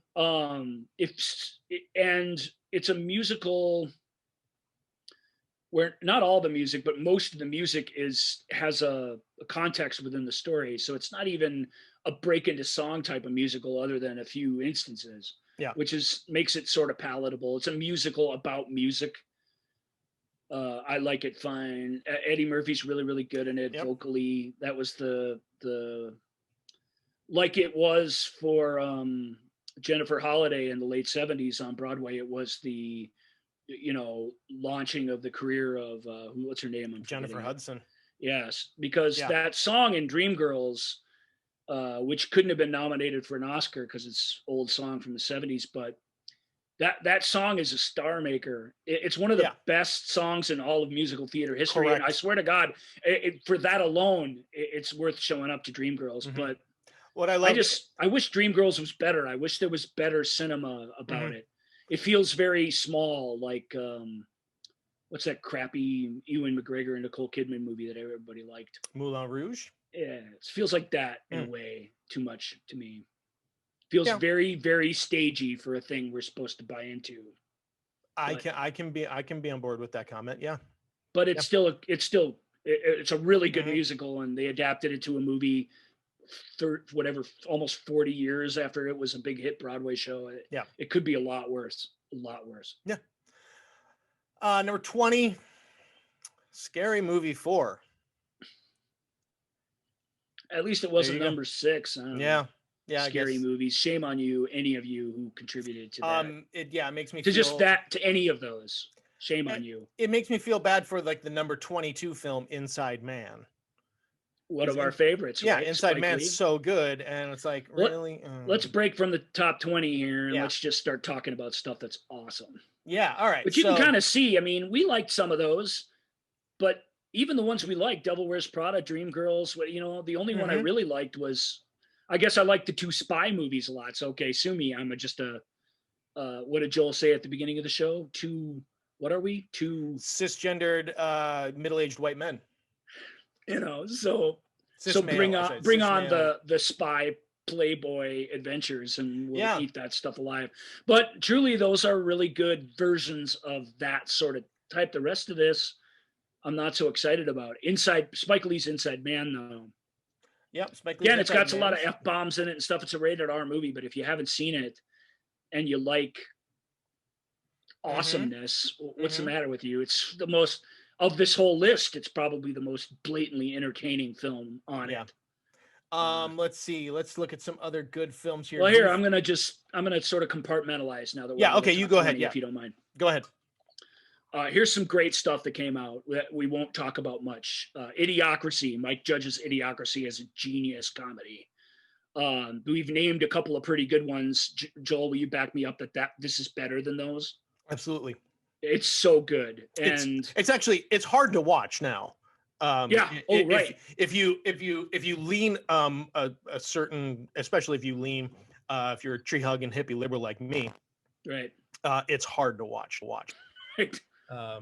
And it's a musical where not all the music, but most of the music has a context within the story. So it's not even a break into song type of musical, other than a few instances. Yeah. Which makes it sort of palatable. It's a musical about music. I like it fine. Eddie Murphy's really, really good in it. Yep. Vocally. That was the like it was for Jennifer Holliday in the late 70s on Broadway. It was the launching of the career of what's her name? I'm Jennifer forgetting it. Hudson. Yes, because Yeah. that song in Dreamgirls, which couldn't have been nominated for an Oscar because it's old song from the 70s, but that song is a star maker. It's one of the Yeah. best songs in all of musical theater history. And I Correct. swear to God, for that alone, it's worth showing up to Dreamgirls. Mhm. But What I love, I wish Dreamgirls was better. I wish there was better cinema about Mhm. it. It feels very small, like what's that crappy Ewan McGregor and Nicole Kidman movie that everybody liked? Moulin Rouge. Yeah, it feels like that in a Mm. way, too much to me. Feels Yeah. very, very stagey for a thing we're supposed to buy into. I But- can be on board with that comment. Yeah. But it's a really good Mhm. musical, and they adapted it to a movie almost 40 years after it was a big hit Broadway show. Yeah. It could be a lot worse. Yeah. Number 20, Scary Movie 4. At least it There wasn't you go. number 6. I don't know. Yeah. Yeah. Scary I guess. movies. Shame on you, any of you who contributed to that. It makes me To feel just that, to any of those. Shame Eh, on you. It makes me feel bad for like the number 22 film, Inside Man. One of our favorites, Yeah, right? Inside Spike Man's Lee. so good, and it's like, really. Let's break from the top 20 here, and Yeah. let's just start talking about stuff that's awesome. Yeah. All right. But you can kind of see, I mean, we liked some of those, but even the ones we liked, Devil Wears Prada, Dreamgirls, the only one I Mhm. really liked was, I guess I liked the 2 spy movies a lot. So, okay, sue me. I'm just what did Joel say at the beginning of the show? What are we? 2 cisgendered, middle-aged white men. So bring on the spy Playboy adventures, and we'll eat that stuff alive. But truly, those are really good versions of that sort of type. The rest of this, I'm not so excited about. Spike Lee's Inside Man, though. Yep, Spike Lee's Again, it's got a lot of Man. F-bombs in it and stuff. It's a rated R movie, but if you haven't seen it and you like awesomeness, what's the matter with you? It's the most of this whole list. It's probably the most blatantly entertaining film on it. Let's see. Let's look at some other good films here. Well, here I'm gonna sort of compartmentalize now that we're okay, you go ahead. Yeah, if you don't mind. Go ahead. Here's some great stuff that came out that we won't talk about much. Idiocracy. Mike Judge's Idiocracy is a genius comedy. We've named a couple of pretty good ones. Joel, will you back me up that this is better than those? Absolutely. It's so good, and it's hard to watch now. Right. If you lean a certain, especially if you lean if you're a tree hugging hippie liberal like me, right? It's hard to watch. Right.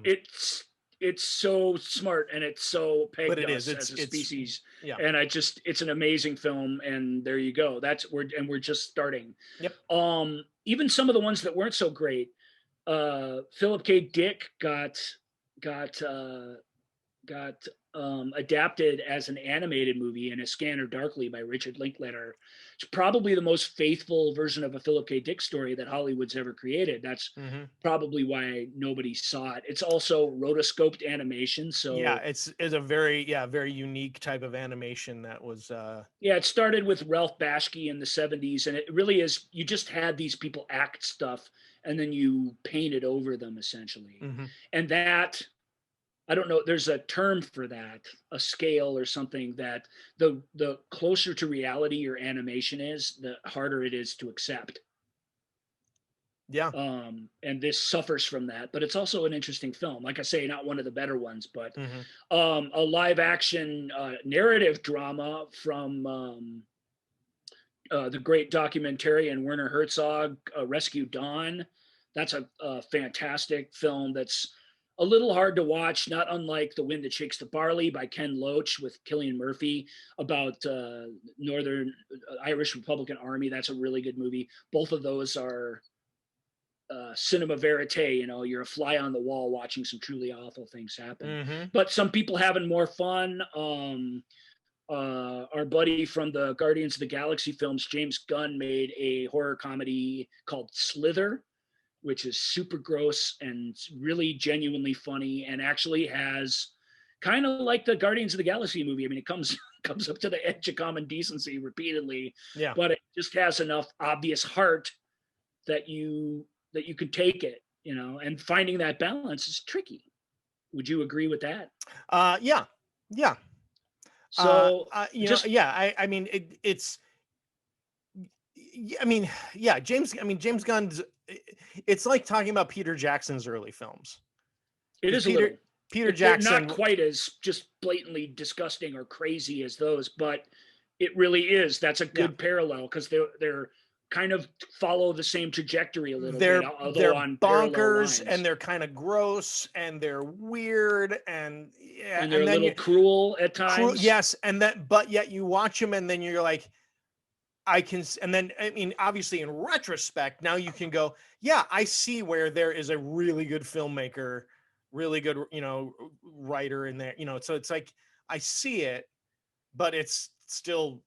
It's so smart, and it's so pegged us as a species. Yeah. And it's an amazing film, and there you go. We're just starting. Yep. Even some of the ones that weren't so great. Philip K. Dick got adapted as an animated movie in A Scanner Darkly by Richard Linklater. It's probably the most faithful version of a Philip K. Dick story that Hollywood's ever created. That's probably why nobody saw it. It's also rotoscoped animation. So it's a very unique type of animation that was it started with Ralph Bashki in the 70s, and it really is, you just had these people act stuff and then you painted over them essentially. And that I don't know, there's a term for that, a scale or something, that the closer to reality your animation is, the harder it is to accept. Yeah. And this suffers from that, but it's also an interesting film. Like I say, not one of the better ones, but a live action narrative drama from the great documentarian Werner Herzog, Rescue Dawn. That's a fantastic film that's a little hard to watch, not unlike The Wind That Shakes the Barley by Ken Loach with Cillian Murphy about Northern Irish Republican Army. That's a really good movie. Both of those are cinema verite. You know, you're a fly on the wall watching some truly awful things happen. But some people having more fun. Our buddy from the Guardians of the Galaxy films, James Gunn, made a horror comedy called Slither, which is super gross and really genuinely funny, and actually has kind of like the Guardians of the Galaxy movie. I mean, it comes up to the edge of common decency repeatedly, but it just has enough obvious heart that you could take it, you know, and finding that balance is tricky. Would you agree with that? Yeah. So I mean, it's. I mean, yeah, James Gunn's. It's like talking about Peter Jackson's early films. It is Peter Jackson, not quite as just blatantly disgusting or crazy as those, but it really is. That's a good parallel, because they're kind of follow the same trajectory a little bit, although they're on bonkers, and they're kind of gross, and they're weird, and they're a little cruel at times. Yes, but yet you watch them, and then you're like, and then, I mean, obviously in retrospect, now you can go, yeah, I see where there is a really good filmmaker, really good, you know, writer in there, you know, so it's like, I see it, but it's still.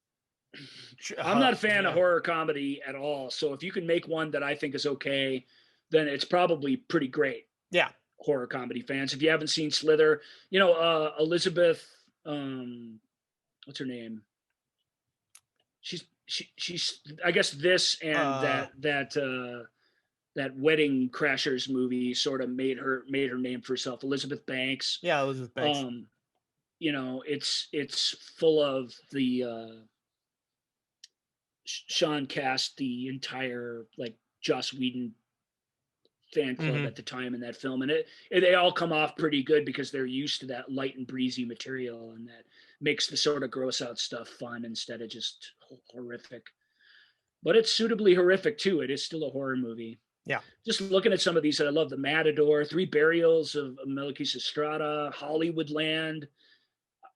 I'm not a fan of horror comedy at all. So if you can make one that I think is okay, then it's probably pretty great. Yeah. Horror comedy fans. If you haven't seen Slither, you know, Elizabeth, what's her name? She's I guess this and that Wedding Crashers movie sort of made her name for herself. Elizabeth Banks. Yeah, Elizabeth Banks. You know, it's full of the Sean cast the entire like Joss Whedon fan club at the time in that film, and they all come off pretty good because they're used to that light and breezy material, and that makes the sort of gross out stuff fun instead of just horrific. But it's suitably horrific too. It is still a horror movie. Yeah. Just looking at some of these that I love: The Matador, Three Burials of Melchizedek Estrada, Hollywoodland.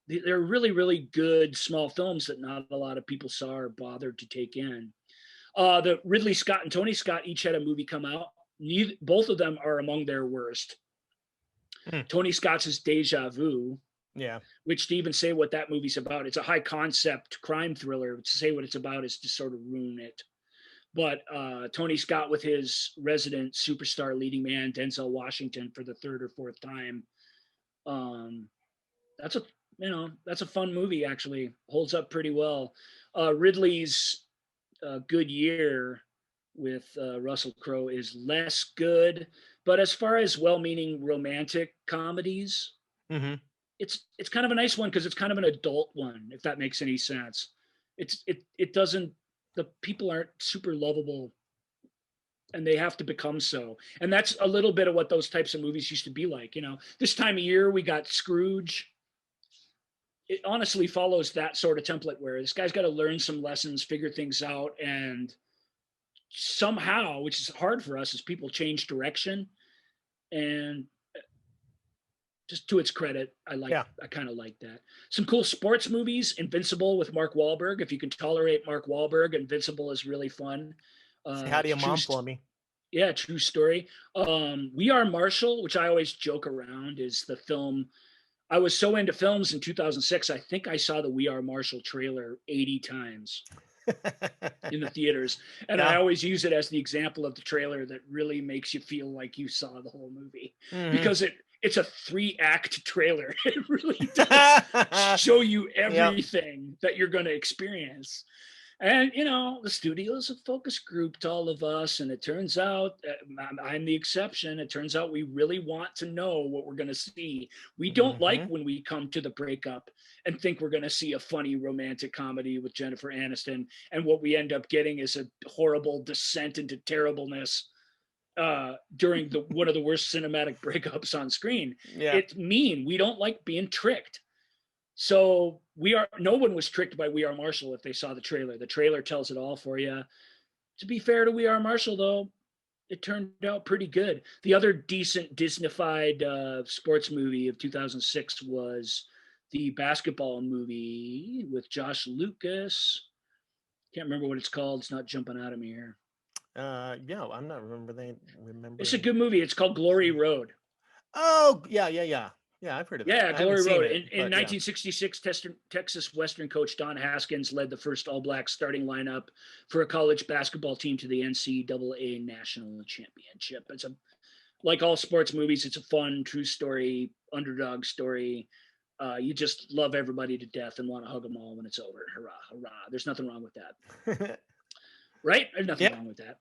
They're really, really good small films that not a lot of people saw or bothered to take in. The Ridley Scott and Tony Scott each had a movie come out. Both of them are among their worst. Tony Scott's is Deja Vu. Yeah. Which, to even say what that movie's about, it's a high concept crime thriller. To say what it's about is to sort of ruin it. But Tony Scott with his resident superstar leading man, Denzel Washington, for the third or fourth time. That's a fun movie, actually. Holds up pretty well. Ridley's Good Year with Russell Crowe is less good, but as far as well-meaning romantic comedies, it's kind of a nice one because it's kind of an adult one, if that makes any sense. It doesn't, the people aren't super lovable, and they have to become so. And that's a little bit of what those types of movies used to be like. You know, this time of year we got Scrooge. It honestly follows that sort of template where this guy's got to learn some lessons, figure things out, and somehow, which is hard for us as people, change direction. And just to its credit, I kind of like that. Some cool sports movies: Invincible with Mark Wahlberg. If you can tolerate Mark Wahlberg, Invincible is really fun. Howdy, a mom for me. Yeah, true story. We Are Marshall, which I always joke around, is the film. I was so into films in 2006, I think I saw the We Are Marshall trailer 80 times in the theaters. And I always use it as the example of the trailer that really makes you feel like you saw the whole movie. Because it's a 3-act trailer. It really does show you everything that you're going to experience. And, the studios have focus grouped all of us. And it turns out I'm the exception. It turns out we really want to know what we're going to see. We don't like when we come to the breakup and think we're going to see a funny romantic comedy with Jennifer Aniston. And what we end up getting is a horrible descent into terribleness during one of the worst cinematic breakups on screen. Yeah. It's mean. We don't like being tricked. So no one was tricked by We Are Marshall if they saw the trailer. The trailer tells it all for you. To be fair to We Are Marshall, though, it turned out pretty good. The other decent Disney-fied sports movie of 2006 was the basketball movie with Josh Lucas. Can't remember what it's called. It's not jumping out of me here. Yeah, I'm not remembering. It's a good movie. It's called Glory Road. Oh, yeah. Yeah, I've heard of it. Yeah, Glory Road. In 1966, Texas Western coach Don Haskins led the first All Blacks starting lineup for a college basketball team to the NCAA National Championship. It's like all sports movies, it's a fun, true story, underdog story. You just love everybody to death and want to hug them all when it's over. Hurrah, hurrah. There's nothing wrong with that. Right? There's nothing wrong with that.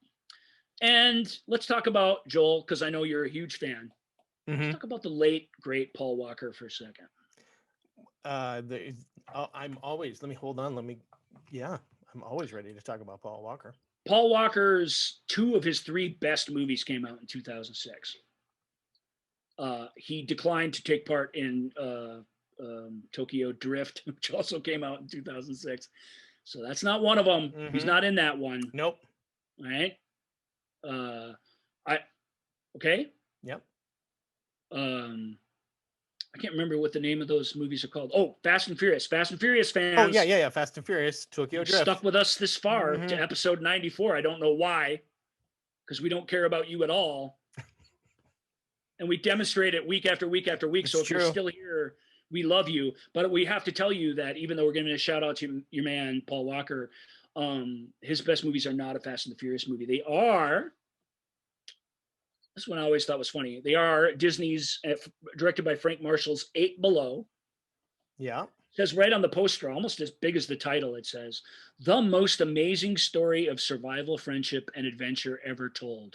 And let's talk about, Joel, because I know you're a huge fan. Let's talk about the late, great Paul Walker for a second. I'm always ready to talk about Paul Walker. Paul Walker's 2 of his 3 best movies came out in 2006. He declined to take part in Tokyo Drift, which also came out in 2006. So that's not one of them. He's not in that one. Nope. All right. Okay. Yep. I can't remember what the name of those movies are called. Oh, Fast and Furious. Fast and Furious fans. Oh, yeah. Fast and Furious, Tokyo Drift. Stuck with us this far to episode 94. I don't know why, because we don't care about you at all. And we demonstrate it week after week after week. So if you're still here, we love you. But we have to tell you that even though we're giving a shout out to your man, Paul Walker, his best movies are not a Fast and the Furious movie. They are... This one I always thought was funny. They are Disney's, directed by Frank Marshall's 8 Below. Yeah. It says right on the poster, almost as big as the title, it says, the most amazing story of survival, friendship, and adventure ever told.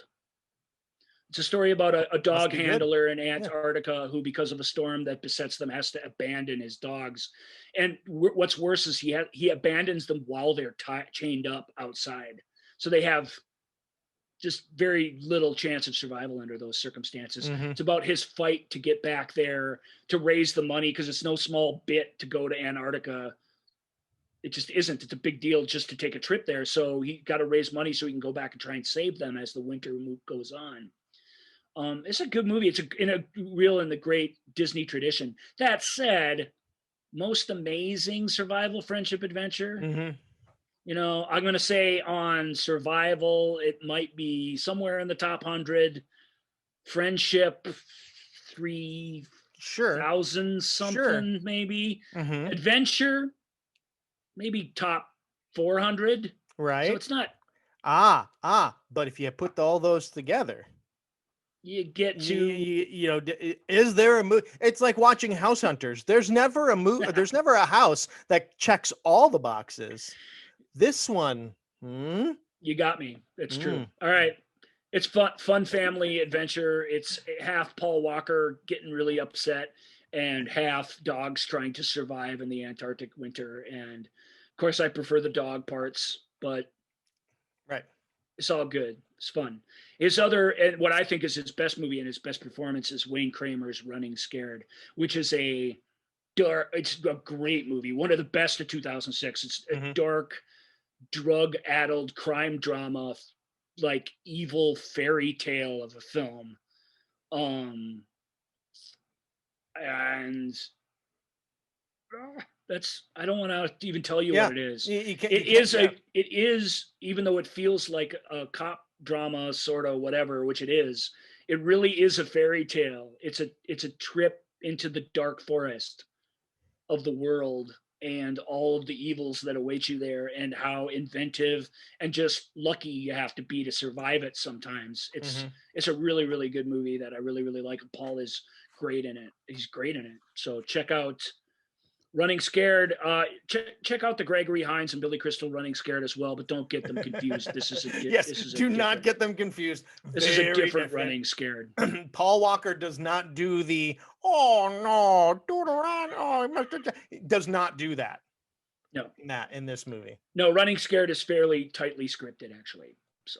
It's a story about a dog handler in Antarctica who, because of a storm that besets them, has to abandon his dogs. And what's worse is he abandons them while they're chained up outside. So they have just very little chance of survival under those circumstances. It's about his fight to get back there, to raise the money, because it's no small bit to go to Antarctica. It just isn't. It's a big deal just to take a trip there. So he got to raise money so he can go back and try and save them as the winter goes on. It's a good movie. It's in the great Disney tradition. That said, most amazing survival, friendship, adventure. I'm going to say on survival, it might be somewhere in the top 100. Friendship, 3,000 something, maybe. Adventure, maybe top 400. Right. So it's not. But if you put all those together, you get to, is there a movie? It's like watching House Hunters. There's never a movie. There's never a house that checks all the boxes. This one, you got me. That's true. All right. It's fun family adventure. It's half Paul Walker getting really upset and half dogs trying to survive in the Antarctic winter. And of course I prefer the dog parts, but it's all good. It's fun. And what I think is his best movie and his best performance is Wayne Kramer's Running Scared, which is it's a great movie. One of the best of 2006. It's a dark, drug-addled crime drama, like evil fairy tale of a film. And I don't want to even tell you what it is. It is, even though it feels like a cop drama, sort of whatever, which it is, it really is a fairy tale. It's a trip into the dark forest of the world and all of the evils that await you there, and how inventive and just lucky you have to be to survive it sometimes. It's a really, really good movie that I really, really like. Paul is great in it. He's great in it. So check out Running Scared. Check out the Gregory Hines and Billy Crystal Running Scared as well, but don't get them confused. This is do not get them confused. This is a different Running Scared. Paul Walker does not do the do the run. Does not do that. No, in this movie. No, Running Scared is fairly tightly scripted, actually. So,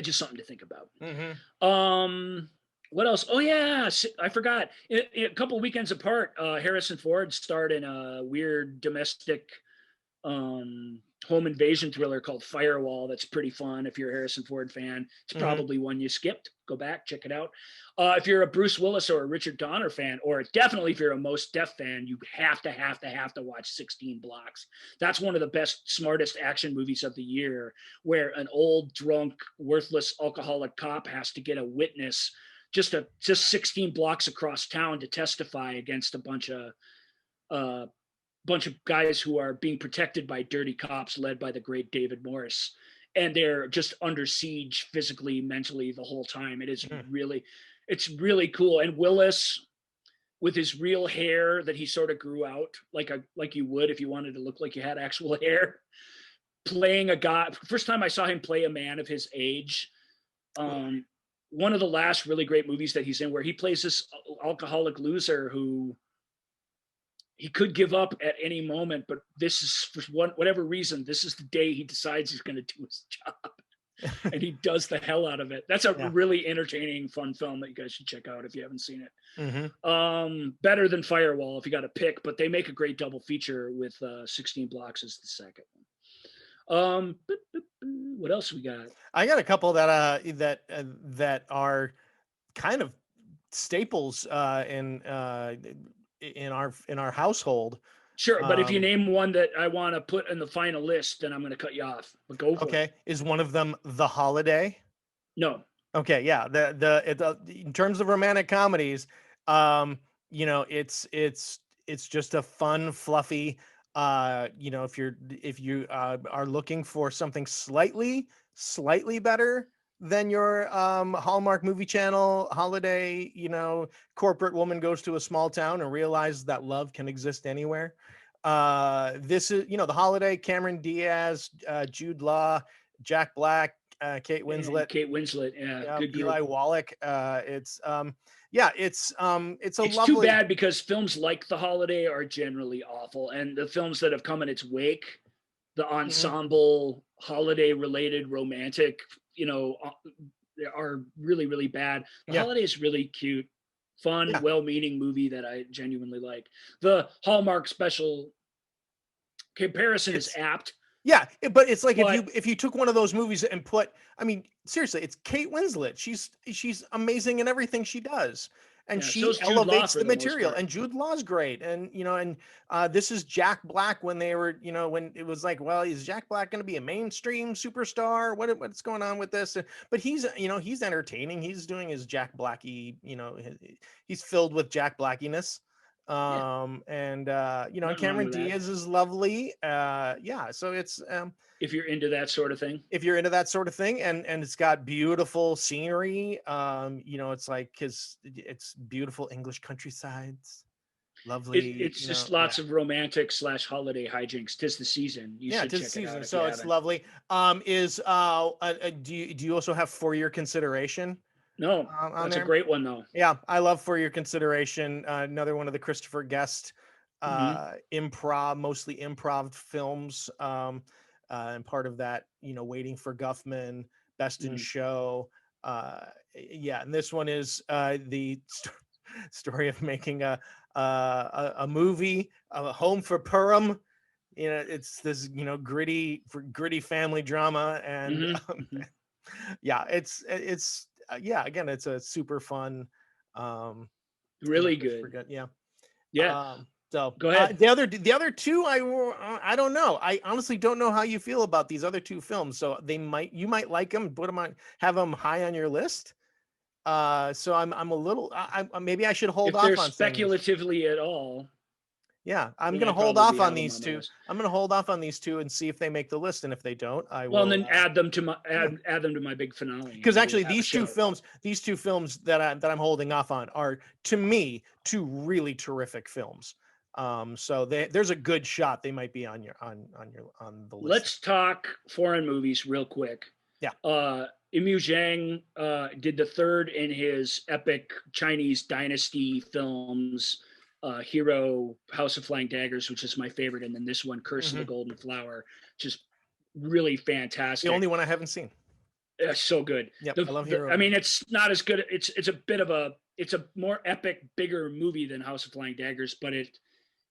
just something to think about. What else? Oh yeah, I forgot. A couple weekends apart, Harrison Ford starred in a weird domestic home invasion thriller called Firewall. That's pretty fun if you're a Harrison Ford fan. It's probably one you skipped. Go back, check it out. If you're a Bruce Willis or a Richard Donner fan, or definitely if you're a Mos Def fan, you have to watch 16 Blocks. That's one of the best, smartest action movies of the year, where an old, drunk, worthless, alcoholic cop has to get a witness just 16 blocks across town to testify against a bunch of guys who are being protected by dirty cops led by the great David Morse. And they're just under siege physically, mentally the whole time. It's really cool. And Willis, with his real hair that he sort of grew out like you would if you wanted to look like you had actual hair, playing a guy. First time I saw him play a man of his age. One of the last really great movies that he's in, where he plays this alcoholic loser who he could give up at any moment, but this is, for whatever reason, this is the day he decides he's going to do his job. And he does the hell out of it. That's a really entertaining, fun film that you guys should check out if you haven't seen it. Better than Firewall if you got to pick, but they make a great double feature with 16 Blocks as the second one. What else we got? I got a couple that are kind of staples in our household. Sure, but if you name one that I want to put in the final list, then I'm going to cut you off. But go for it. Okay, is one of them The Holiday? No. Okay, yeah. The in terms of romantic comedies, it's just a fun, fluffy. If you are looking for something slightly better than your Hallmark movie channel holiday, corporate woman goes to a small town and realizes that love can exist anywhere. This is, The Holiday, Cameron Diaz, Jude Law, Jack Black, Kate Winslet, yeah, good Eli Wallach. It's lovely. Too bad because films like The Holiday are generally awful, and the films that have come in its wake, the ensemble holiday related romantic, are really, really bad. The Holiday is really cute, fun, well-meaning movie that I genuinely like. The Hallmark special comparison is apt. Yeah, but it's like if you took one of those movies and seriously, it's Kate Winslet. She's amazing in everything she does, and she elevates the material. And Jude Law's great, and this is Jack Black when they were, when it was like, well, is Jack Black going to be a mainstream superstar? What's going on with this? But he's he's entertaining. He's doing his Jack Blacky, he's filled with Jack Blackiness. And Cameron Diaz is lovely. So it's if you're into that sort of thing, and it's got beautiful scenery. It's like it's beautiful English countrysides, lovely. It's just lots of romantic / holiday hijinks. 'Tis the season. You should check it out. So it's lovely. Do you also have For Your Consideration? No, that's a great one though. Yeah, I love For Your Consideration. Another one of the Christopher Guest mostly improv films. And part of that, Waiting for Guffman, Best in Show. And this one is the story of making a movie, Home for Purim. It's this gritty family drama, and again, it's a super fun, really good. So go ahead. The other two, I don't know. I honestly don't know how you feel about these other two films. So you might like them, put them on, have them high on your list. So I'm a little. Maybe I should hold off on speculatively at all. Yeah, I'm going to hold off on these two. I'm going to hold off on these two and see if they make the list, and if they don't, I will. Well, and then add them to my big finale. Because actually, these two films that I'm holding off on are, to me, two really terrific films. So there's a good shot they might be on the list. Let's talk foreign movies real quick. Yeah. Emu Zhang did the third in his epic Chinese dynasty films, Hero, House of Flying Daggers, which is my favorite, and then this one, Curse of the Golden Flower, just really fantastic. The only one I haven't seen. So good. Yep, I love Hero. I mean, it's not as good. It's a bit of it's a more epic, bigger movie than House of Flying Daggers, but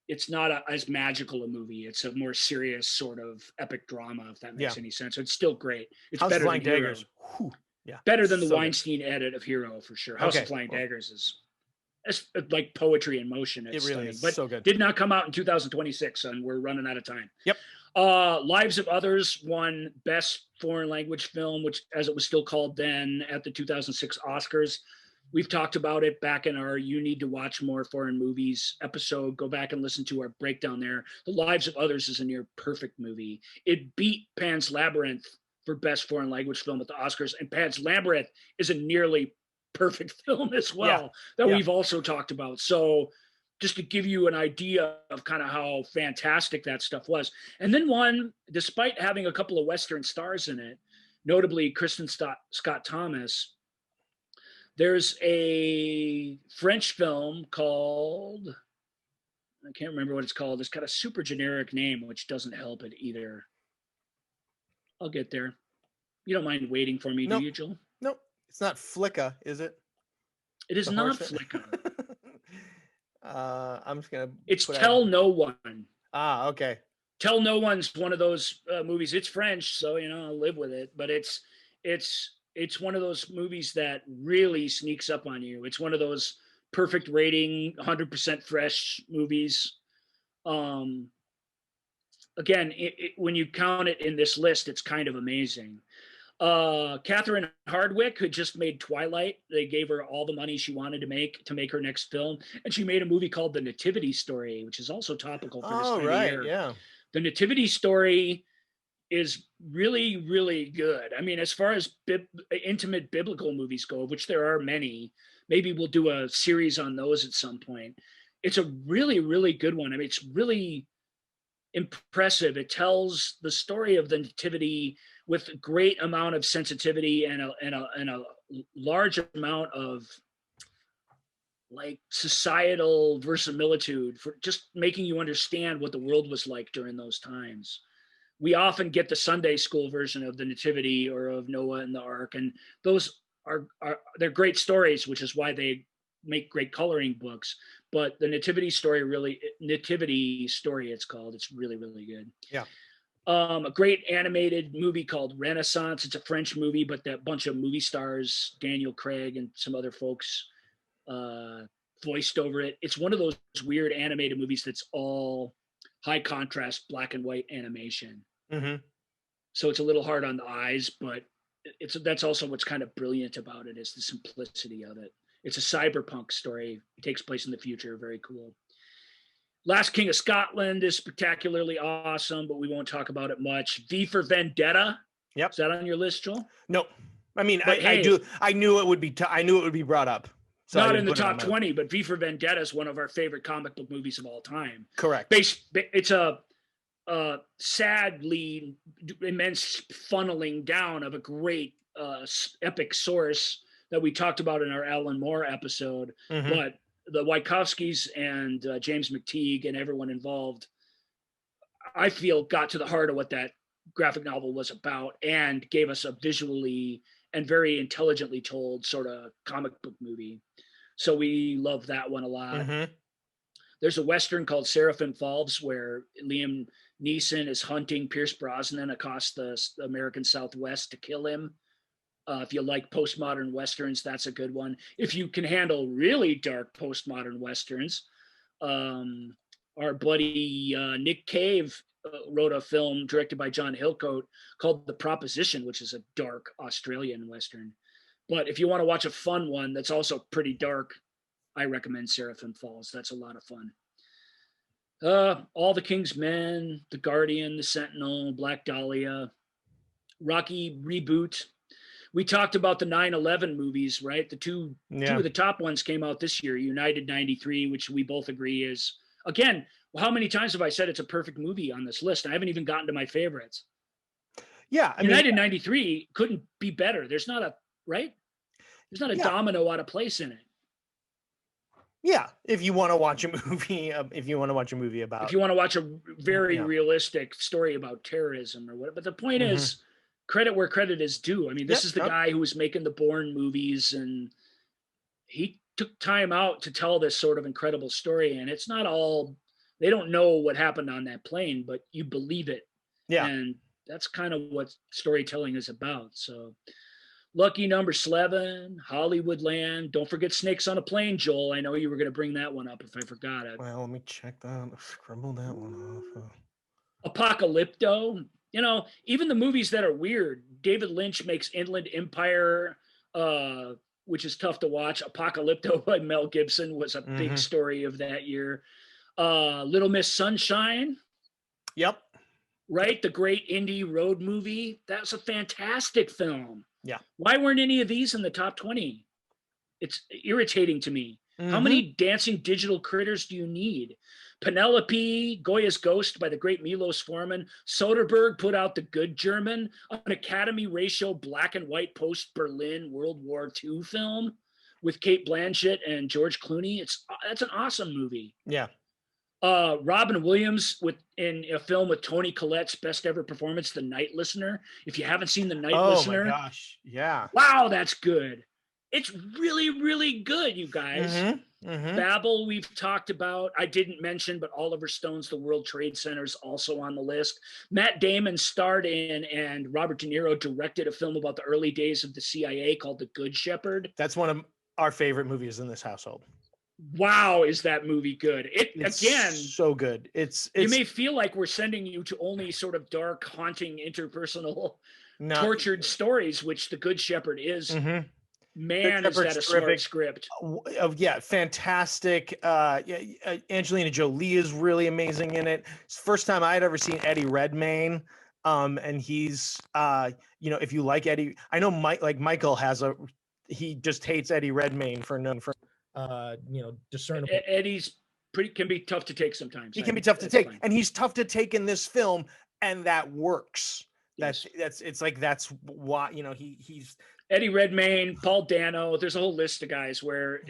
it's not as magical a movie. It's a more serious sort of epic drama, if that makes any sense. So it's still great. It's House better of Flying than Daggers. Hero. Better than the So Weinstein edit of Hero for sure. House of Flying Daggers is it's like poetry in motion. It's it really is, but so good. Did not come out in 2026, and we're running out of time. Yep. Lives of Others won Best Foreign Language Film, which, as it was still called then, at the 2006 Oscars. We've talked about it back in our You Need to Watch More Foreign Movies episode. Go back and listen to our breakdown there. The Lives of Others is a near perfect movie. It beat Pan's Labyrinth for Best Foreign Language Film at the Oscars, and Pan's Labyrinth is a nearly perfect film as well that we've also talked about. So just to give you an idea of kind of how fantastic that stuff was. And then one, despite having a couple of Western stars in it, notably Kristen Scott Thomas, there's a French film called, I can't remember what it's called. It's got a super generic name, which doesn't help it either. I'll get there. You don't mind waiting for me, do you, Joel? Nope. It's not Flicka, is it? It is not Flicka. I'm just going to... It's Tell No One. Ah, okay. Tell No One's one of those movies. It's French, so, I'll live with it. But it's one of those movies that really sneaks up on you. It's one of those perfect rating, 100% fresh movies. Again, when you count it in this list, it's kind of amazing. Catherine Hardwicke, who just made Twilight, they gave her all the money she wanted to make her next film, and she made a movie called The Nativity Story, which is also topical for this time of year. Yeah. The Nativity Story is really, really good. I mean, as far as intimate biblical movies go, which there are many, maybe we'll do a series on those at some point. It's a really, really good one. I mean, it's really impressive. It tells the story of the Nativity with a great amount of sensitivity and a large amount of like societal verisimilitude for just making you understand what the world was like during those times. We often get the Sunday school version of the Nativity or of Noah and the Ark, and those they're great stories, which is why they make great coloring books. But the Nativity Story it's called. It's really, really good. Yeah. A great animated movie called Renaissance. It's a French movie, but that bunch of movie stars, Daniel Craig and some other folks, voiced over it. It's one of those weird animated movies that's all high contrast black and white animation. Mm-hmm. So it's a little hard on the eyes, but that's also what's kind of brilliant about it, is the simplicity of it. It's a cyberpunk story. It takes place in the future. Very cool. Last King of Scotland is spectacularly awesome, but we won't talk about it much. V for Vendetta. Yep. Is that on your list, Joel? No. I mean, I do. I knew it would be. I knew it would be brought up. So not in the top 20, but V for Vendetta is one of our favorite comic book movies of all time. Correct. It's a sadly immense funneling down of a great epic source that we talked about in our Alan Moore episode. Mm-hmm. But the Wachowskis and James McTeague and everyone involved, I feel, got to the heart of what that graphic novel was about and gave us a visually and very intelligently told sort of comic book movie. So we love that one a lot. Mm-hmm. There's a Western called Seraphim Falls where Liam Neeson is hunting Pierce Brosnan across the American Southwest to kill him. If you like postmodern Westerns, that's a good one. If you can handle really dark postmodern Westerns, our buddy Nick Cave wrote a film directed by John Hillcoat called The Proposition, which is a dark Australian Western. But if you want to watch a fun one that's also pretty dark, I recommend Seraphim Falls. That's a lot of fun. All the King's Men, The Guardian, The Sentinel, Black Dahlia, Rocky Reboot. We talked about the 9/11 movies, right? Two of the top ones came out this year. United 93, which we both agree is Again, how many times have I said it's a perfect movie on this list? I haven't even gotten to my favorites. Yeah, I mean, United 93 couldn't be better. There's not a domino out of place in it. Yeah, if you want to watch a movie, about, if you want to watch a very realistic story about terrorism or whatever. But the point is, credit where credit is due. I mean, this is the guy who was making the Bourne movies, and he took time out to tell this sort of incredible story. And it's not all, they don't know what happened on that plane, but you believe it. Yeah. And that's kind of what storytelling is about. So lucky number 11, Hollywoodland. Don't forget Snakes on a Plane, Joel. I know you were going to bring that one up if I forgot it. Well, let me check that. Scribble that one off. Apocalypto. You know, even the movies that are weird. David Lynch makes Inland Empire, which is tough to watch. Apocalypto by Mel Gibson was a big story of that year. Little Miss Sunshine. Yep. Right? The great indie road movie. That's a fantastic film. Yeah. Why weren't any of these in the top 20? It's irritating to me. How many dancing digital critters do you need? Penelope, Goya's Ghost by the great Milos Forman. Soderbergh put out The Good German, an Academy ratio black and white post-Berlin World War II film with Cate Blanchett and George Clooney. That's an awesome movie. Yeah. Robin Williams in a film with Toni Collette's best ever performance, The Night Listener. If you haven't seen The Night Listener, oh my gosh, yeah, wow, that's good. It's really, really good, you guys. Babel, we've talked about. I didn't mention, but Oliver Stone's The World Trade Center is also on the list. Matt Damon starred in and Robert De Niro directed a film about the early days of the CIA called The Good Shepherd. That's one of our favorite movies in this household. Wow, is that movie good? It's again so good. It's you may feel like we're sending you to only sort of dark, haunting, interpersonal, tortured stories, which The Good Shepherd is. Man, is that a smart script? Yeah, fantastic. Angelina Jolie is really amazing in it. It's the first time I'd ever seen Eddie Redmayne. And he's if you like Eddie, I know Michael he just hates Eddie Redmayne for discernible. Eddie's can be tough to take sometimes. He can be tough to take, and he's tough to take in this film, and that works. Yes. That's why he's Eddie Redmayne, Paul Dano. There's a whole list of guys where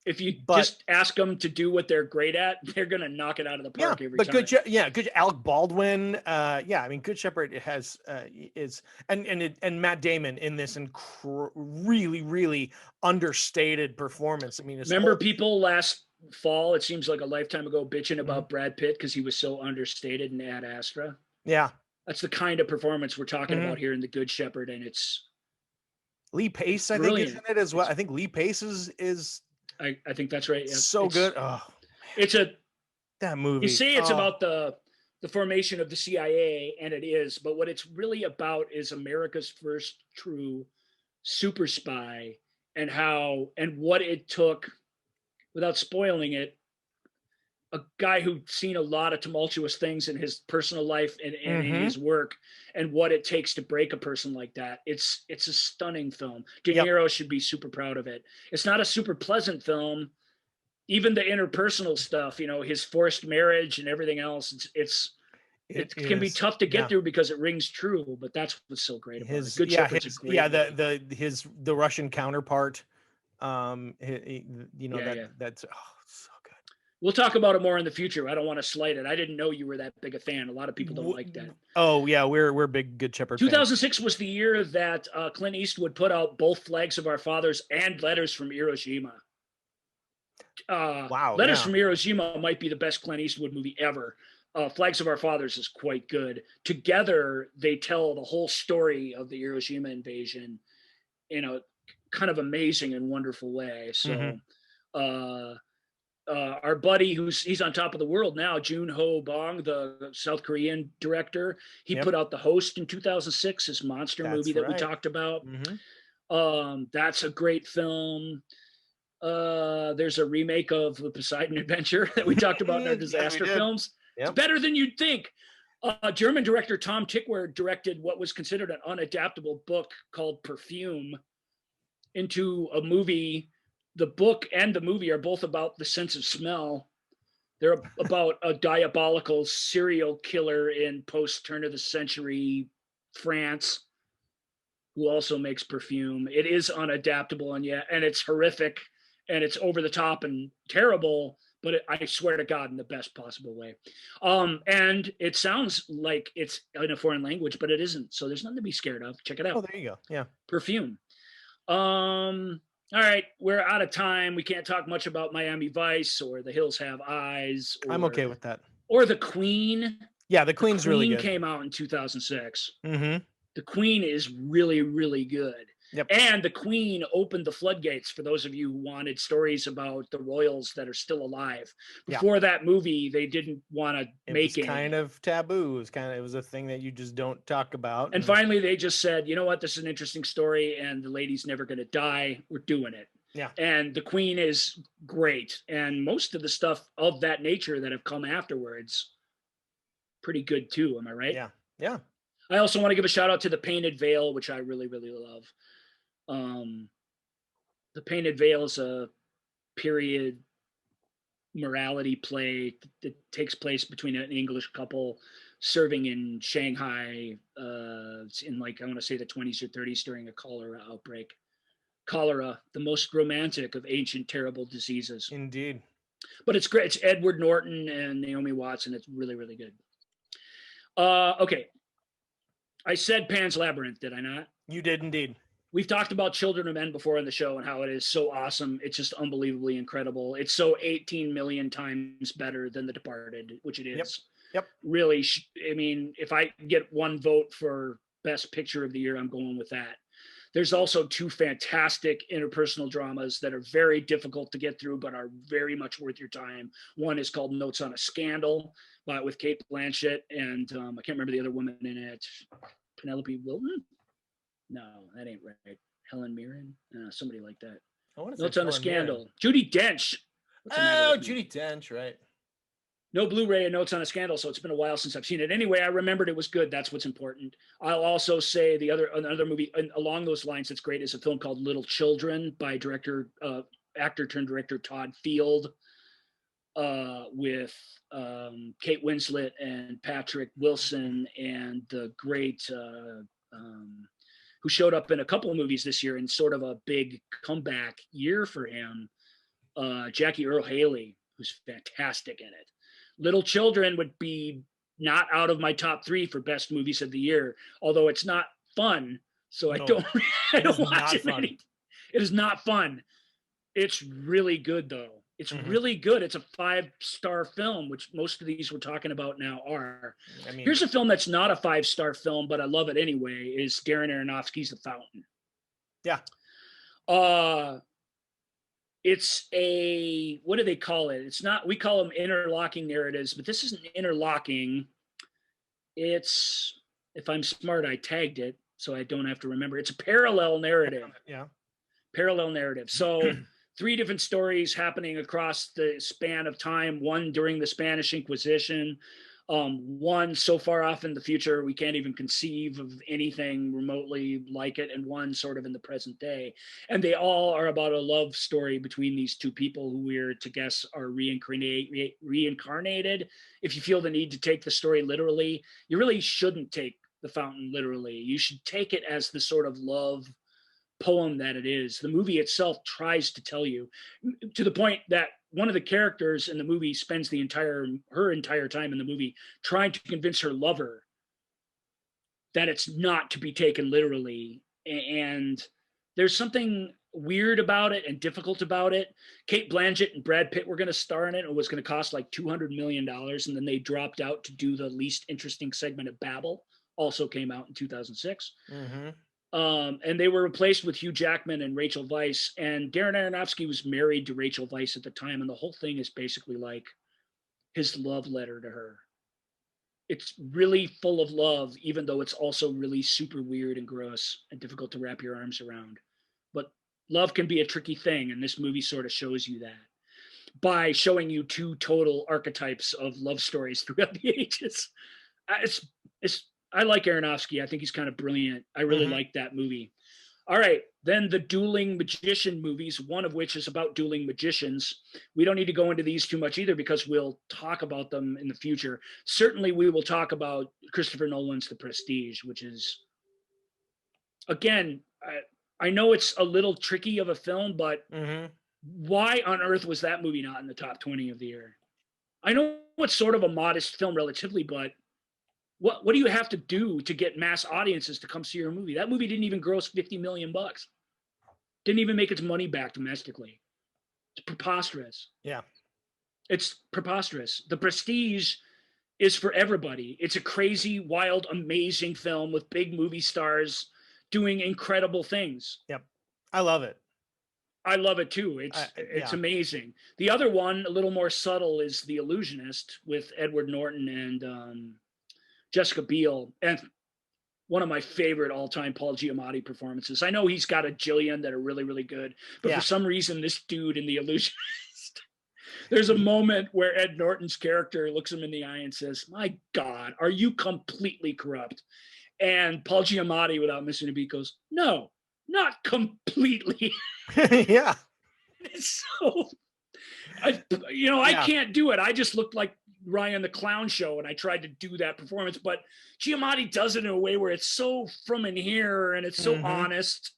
if you just ask them to do what they're great at, they're gonna knock it out of the park every time. Good Alec Baldwin. I mean, Good Shepherd has and Matt Damon in this really, really understated performance. I mean, remember people last fall, it seems like a lifetime ago, bitching about Brad Pitt because he was so understated in Ad Astra. Yeah, that's the kind of performance we're talking about here in The Good Shepherd, and it's Lee Pace. I think is in it as well. I think Lee Pace is. I think that's right. Yeah. So good. Oh, it's that movie. You say it's about the formation of the CIA, and it is, but what it's really about is America's first true super spy, and what it took, without spoiling it, a guy who'd seen a lot of tumultuous things in his personal life and in his work, and what it takes to break a person like that. It's a stunning film. De Niro should be super proud of it. It's not a super pleasant film. Even the interpersonal stuff, his forced marriage and everything else, it can be tough to get through because it rings true, but that's what's so great about it. Good Shepherd's a great movie. The Russian counterpart, that's so good. We'll talk about it more in the future. I don't want to slight it. I didn't know you were that big a fan. A lot of people don't like that. Oh yeah, we're big Good Shepherd 2006 was the year that Clint Eastwood put out both Flags of Our Fathers and Letters from Iwo Jima. Letters from Iwo Jima might be the best Clint Eastwood movie ever. Flags of Our Fathers is quite good. Together, they tell the whole story of the Iwo Jima invasion in a kind of amazing and wonderful way. So, our buddy he's on top of the world now, Joon-ho Bong, the South Korean director, he put out The Host in 2006, his monster movie that we talked about. That's a great film. There's a remake of The Poseidon Adventure that we talked about in our disaster films. It's better than you'd think. German director Tom Tykwer directed what was considered an unadaptable book called Perfume into a movie. The book and the movie are both about the sense of smell. They're about a diabolical serial killer in post turn of the century France who also makes perfume. It is unadaptable and it's horrific and it's over the top and terrible, but I swear to God, in the best possible way. And it sounds like it's in a foreign language, but it isn't. So there's nothing to be scared of. Check it out. Oh, there you go. Yeah. Perfume. All right, we're out of time. We can't talk much about Miami Vice or The Hills Have Eyes. I'm okay with that. Or The Queen. Yeah, The Queen's really good. Came out in 2006. Mm-hmm. The Queen is really, really good. Yep. And The Queen opened the floodgates for those of you who wanted stories about the royals that are still alive. Before that movie, they didn't want to make it. Kind of taboo. It was a thing that you just don't talk about. And finally, they just said, you know what, this is an interesting story, and the lady's never going to die. We're doing it. Yeah. And The Queen is great. And most of the stuff of that nature that have come afterwards, pretty good too. Am I right? Yeah. Yeah. I also want to give a shout out to The Painted Veil, which I really, really love. The Painted Veil is a period morality play that takes place between an English couple serving in Shanghai in like, I want to say the 20s or 30s during a cholera outbreak. Cholera, the most romantic of ancient terrible diseases. Indeed. But it's great. It's Edward Norton and Naomi Watts, and it's really, really good. Okay. I said Pan's Labyrinth, did I not? You did indeed. We've talked about Children of Men before on the show and how it is so awesome. It's just unbelievably incredible. It's so 18 million times better than The Departed, which it is. Yep. Really, I mean, if I get one vote for Best Picture of the Year, I'm going with that. There's also two fantastic interpersonal dramas that are very difficult to get through, but are very much worth your time. One is called Notes on a Scandal, with Cate Blanchett, and I can't remember the other woman in it. Penelope Wilton? No, that ain't right. Helen Mirren? Somebody like that. Notes on a Scandal. Judi Dench. Oh, Judi Dench, right. No Blu-ray and Notes on a Scandal, so it's been a while since I've seen it. Anyway, I remembered it was good. That's what's important. I'll also say another movie along those lines that's great is a film called Little Children by actor turned director Todd Field, with Kate Winslet and Patrick Wilson and the great who showed up in a couple of movies this year in sort of a big comeback year for him, Jackie Earle Haley, who's fantastic in it. Little Children would be not out of my top 3 for best movies of the year, although it's not fun. So I don't watch it. It is not fun. It's really good though. It's really good. It's a 5-star film, which most of these we're talking about now are. I mean, here's a film that's not a 5-star film, but I love it anyway, is Darren Aronofsky's The Fountain. Yeah. It's a, what do they call it? It's not, we call them interlocking narratives, but this isn't interlocking. It's, if I'm smart, I tagged it so I don't have to remember. It's a parallel narrative. Yeah. Parallel narrative. So 3 different stories happening across the span of time. One during the Spanish Inquisition, one so far off in the future we can't even conceive of anything remotely like it, and one sort of in the present day. And they all are about a love story between these 2 people who we're to guess are reincarnated. If you feel the need to take the story literally, you really shouldn't take The Fountain literally. You should take it as the sort of love poem that it is. The movie itself tries to tell you, to the point that one of the characters in the movie spends her entire time in the movie trying to convince her lover that it's not to be taken literally. And there's something weird about it and difficult about it. Kate Blanchett and Brad Pitt were going to star in it. It was going to cost like $200 million. And then they dropped out to do the least interesting segment of Babel. Also came out in 2006. And they were replaced with Hugh Jackman and Rachel Weisz. And Darren Aronofsky was married to Rachel Weisz at the time. And the whole thing is basically like his love letter to her. It's really full of love, even though it's also really super weird and gross and difficult to wrap your arms around. But love can be a tricky thing. And this movie sort of shows you that by showing you 2 total archetypes of love stories throughout the ages. I like Aronofsky. I think he's kind of brilliant. I really like that movie. All right, then the dueling magician movies, one of which is about dueling magicians. We don't need to go into these too much either because we'll talk about them in the future. Certainly, we will talk about Christopher Nolan's The Prestige, which is, again, I know it's a little tricky of a film, but why on earth was that movie not in the top 20 of the year? I know it's sort of a modest film relatively, but what do you have to do to get mass audiences to come see your movie? That movie didn't even gross $50 million. Didn't even make its money back domestically. It's preposterous. Yeah. It's preposterous. The Prestige is for everybody. It's a crazy, wild, amazing film with big movie stars doing incredible things. Yep. I love it. I love it too. It's amazing. The other one, a little more subtle, is The Illusionist with Edward Norton and Jessica Biel, and one of my favorite all-time Paul Giamatti performances. I know he's got a jillion that are really, really good, but for some reason, this dude in The Illusionist, there's a moment where Ed Norton's character looks him in the eye and says, "My God, are you completely corrupt?" And Paul Giamatti, without missing a beat, goes, "No, not completely." Yeah. It's so, I can't do it. I just looked like Ryan the Clown Show, and I tried to do that performance, but Giamatti does it in a way where it's so from in here and it's so honest.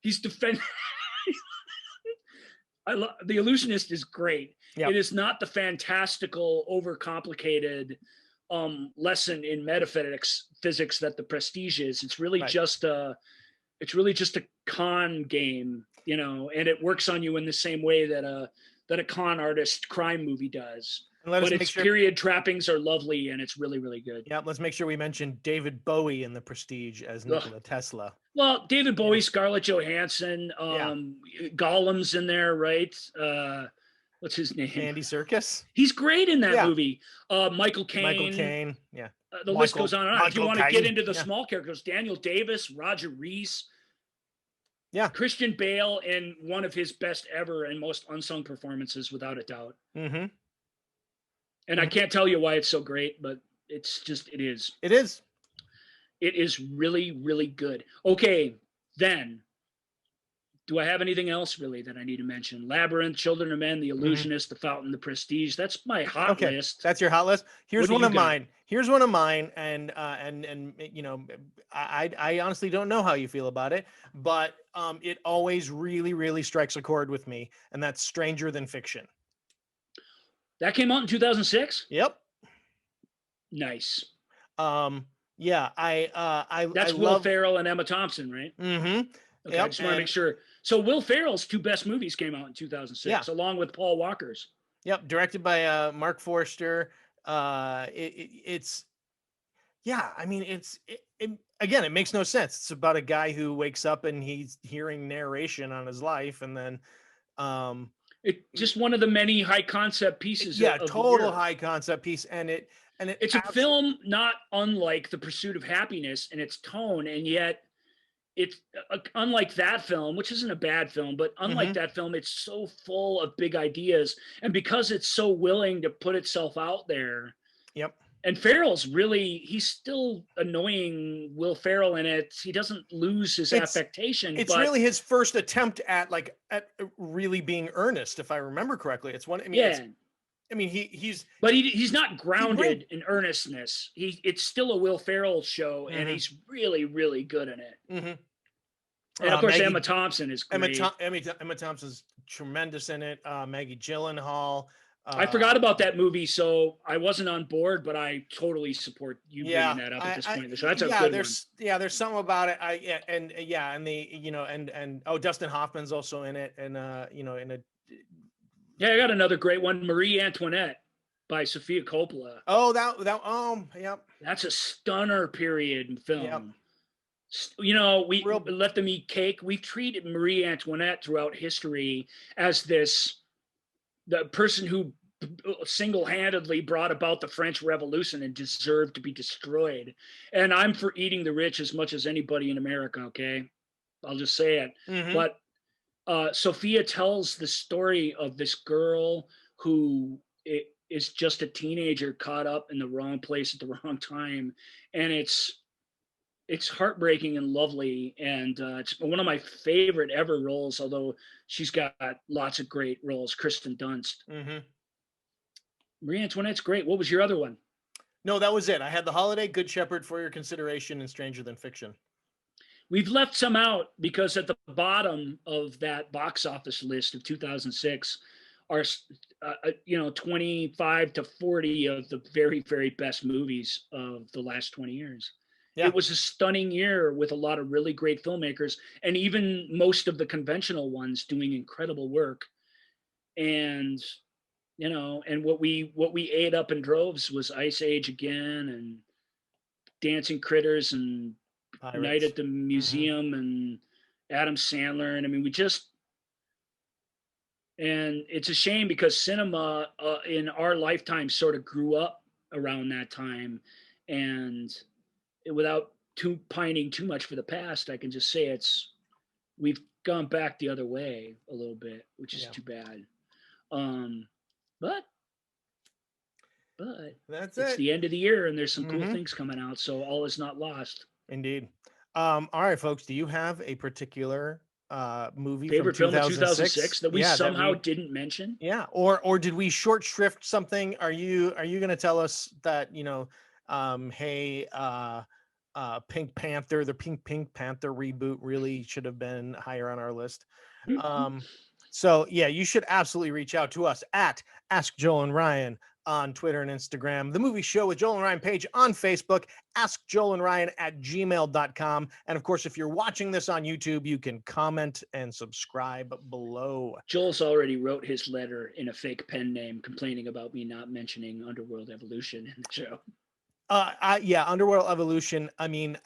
He's defending. The Illusionist is great. Yep. It is not the fantastical, overcomplicated lesson in metaphysics that The Prestige is. It's really just a con game, and it works on you in the same way that a con artist crime movie does. But its period trappings are lovely, and it's really, really good. Yeah, let's make sure we mention David Bowie in The Prestige as Nikola Tesla. Well, David Bowie, Scarlett Johansson, Gollum's in there, right? What's his name? Andy Serkis. He's great in that movie. Michael Caine. Michael Caine, yeah. The list goes on and on. If you want to get into the small characters, Daniel Davis, Roger Rees. Yeah. Christian Bale in one of his best ever and most unsung performances, without a doubt. Mm-hmm. And I can't tell you why it's so great, but it's just, it is. It is. It is really, really good. Okay, then. Do I have anything else really that I need to mention? Labyrinth, Children of Men, The Illusionist, The Fountain, The Prestige. That's my hot list. That's your hot list. Here's one of mine. Here's one of mine, and I honestly don't know how you feel about it, but it always really, really strikes a chord with me, and that's Stranger Than Fiction. That came out in 2006? Yep. Nice. Yeah, That's Will Ferrell and Emma Thompson, right? Mm-hmm. Okay, I just want to make sure. So Will Ferrell's two best movies came out in 2006, along with Paul Walker's. Yep, directed by Mark Forster. Again, it makes no sense. It's about a guy who wakes up and he's hearing narration on his life, and then it's just one of the many high concept pieces. Total high concept piece, and it's a film not unlike The Pursuit of Happiness in its tone, and yet it's unlike that film, which isn't a bad film, but unlike that film, it's so full of big ideas, and because it's so willing to put itself out there. Yep. And Farrell's he's still annoying Will Ferrell in it. He doesn't lose his affectation. It's really his first attempt at really being earnest, if I remember correctly. It's one. He's not grounded in earnestness. It's still a Will Ferrell show, and he's really, really good in it. Mm-hmm. And of course, Emma Thompson is great. Emma Thompson's tremendous in it. Maggie Gyllenhaal. I forgot about that movie, so I wasn't on board, but I totally support you bringing that up at this point. So that's a good one. There's something about it. Dustin Hoffman's also in it, and I got another great one, Marie Antoinette by Sofia Coppola. Yep. That's a stunner period film. Yep. We let them eat cake. We've treated Marie Antoinette throughout history as the person who single-handedly brought about the French Revolution and deserved to be destroyed. And I'm for eating the rich as much as anybody in America, okay? I'll just say it. Mm-hmm. But Sophia tells the story of this girl who is just a teenager caught up in the wrong place at the wrong time. And it's it's heartbreaking and lovely, and it's one of my favorite ever roles. Although she's got lots of great roles. Kristen Dunst, Marie Antoinette's great. What was your other one? No, that was it. I had The Holiday, Good Shepherd, For Your Consideration, and Stranger Than Fiction. We've left some out because at the bottom of that box office list of 2006 are 25 to 40 of the very, very best movies of the last 20 years. Yeah. It was a stunning year with a lot of really great filmmakers, and even most of the conventional ones doing incredible work. And and what we ate up in droves was Ice Age Again and Dancing Critters and Pirates. Night at the Museum and Adam Sandler. And I mean, and it's a shame because cinema in our lifetime sort of grew up around that time. And without pining too much for the past, I can just say we've gone back the other way a little bit, which is too bad. But it's the end of the year and there's some cool things coming out. So all is not lost. Indeed. All right, folks, do you have a particular movie favorite from 2006? Film of 2006 that we somehow didn't mention? Yeah, or did we short shrift something? Are you going to tell us that, hey, Pink Panther, the Pink Panther reboot really should have been higher on our list? So yeah, you should absolutely reach out to us at Ask Joel and Ryan on Twitter and Instagram, The Movie Show with Joel and Ryan page on Facebook, askjoelandryan@gmail.com. And of course, if you're watching this on YouTube, you can comment and subscribe below. Joel's already wrote his letter in a fake pen name complaining about me not mentioning Underworld Evolution in the show. Underworld Evolution. I mean,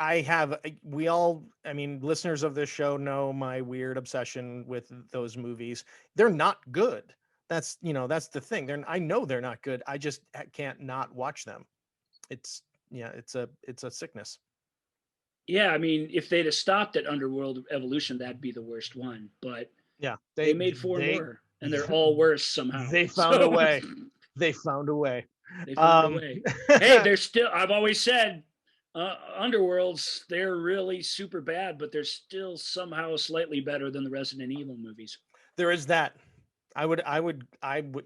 listeners of this show know my weird obsession with those movies. They're not good. That's the thing. I know they're not good. I just can't not watch them. It's a sickness. Yeah, I mean, if they'd have stopped at Underworld Evolution, that'd be the worst one. But yeah, they made four more, and they're all worse somehow. They found a way. They found a way. They found a way. Hey, they're still. I've always said, Underworlds, they're really super bad, but they're still somehow slightly better than the Resident Evil movies. There is that. I would.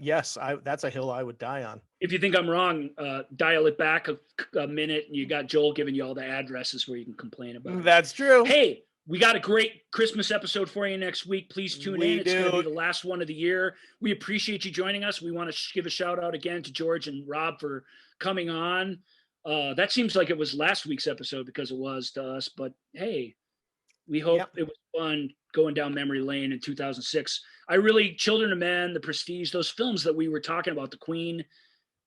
Yes, that's a hill I would die on. If you think I'm wrong, dial it back a minute, and you got Joel giving you all the addresses where you can complain about it. That's true. Hey, we got a great Christmas episode for you next week. Please tune in. It's going to be the last one of the year. We appreciate you joining us. We want to give a shout out again to George and Rob for coming on. That seems like it was last week's episode because it was to us, but hey, we hope it was fun going down memory lane in 2006. Children of Men, The Prestige, those films that we were talking about, The Queen,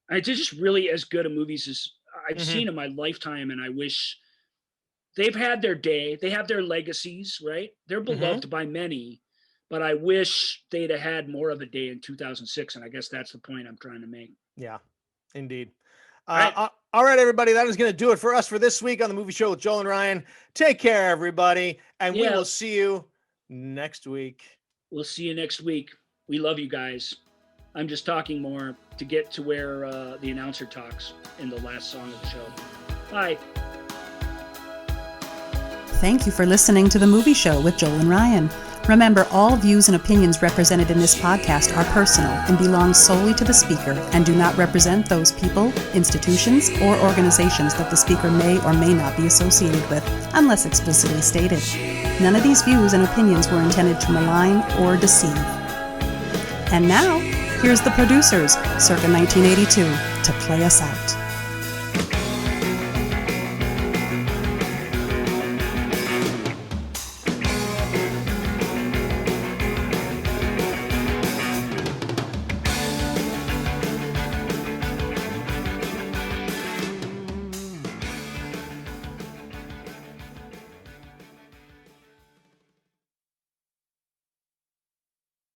they're just really as good of movies as I've seen in my lifetime. And I wish they've had their day. They have their legacies, right? They're beloved by many, but I wish they'd have had more of a day in 2006. And I guess that's the point I'm trying to make. Yeah, indeed. All right, everybody. That is going to do it for us for this week on The Movie Show with Joel and Ryan. Take care, everybody. And we will see you next week. We'll see you next week. We love you guys. I'm just talking more to get to where the announcer talks in the last song of the show. Bye. Thank you for listening to The Movie Show with Joel and Ryan. Remember, all views and opinions represented in this podcast are personal and belong solely to the speaker and do not represent those people, institutions, or organizations that the speaker may or may not be associated with, unless explicitly stated. None of these views and opinions were intended to malign or deceive. And now, here's the producers, circa 1982, to play us out.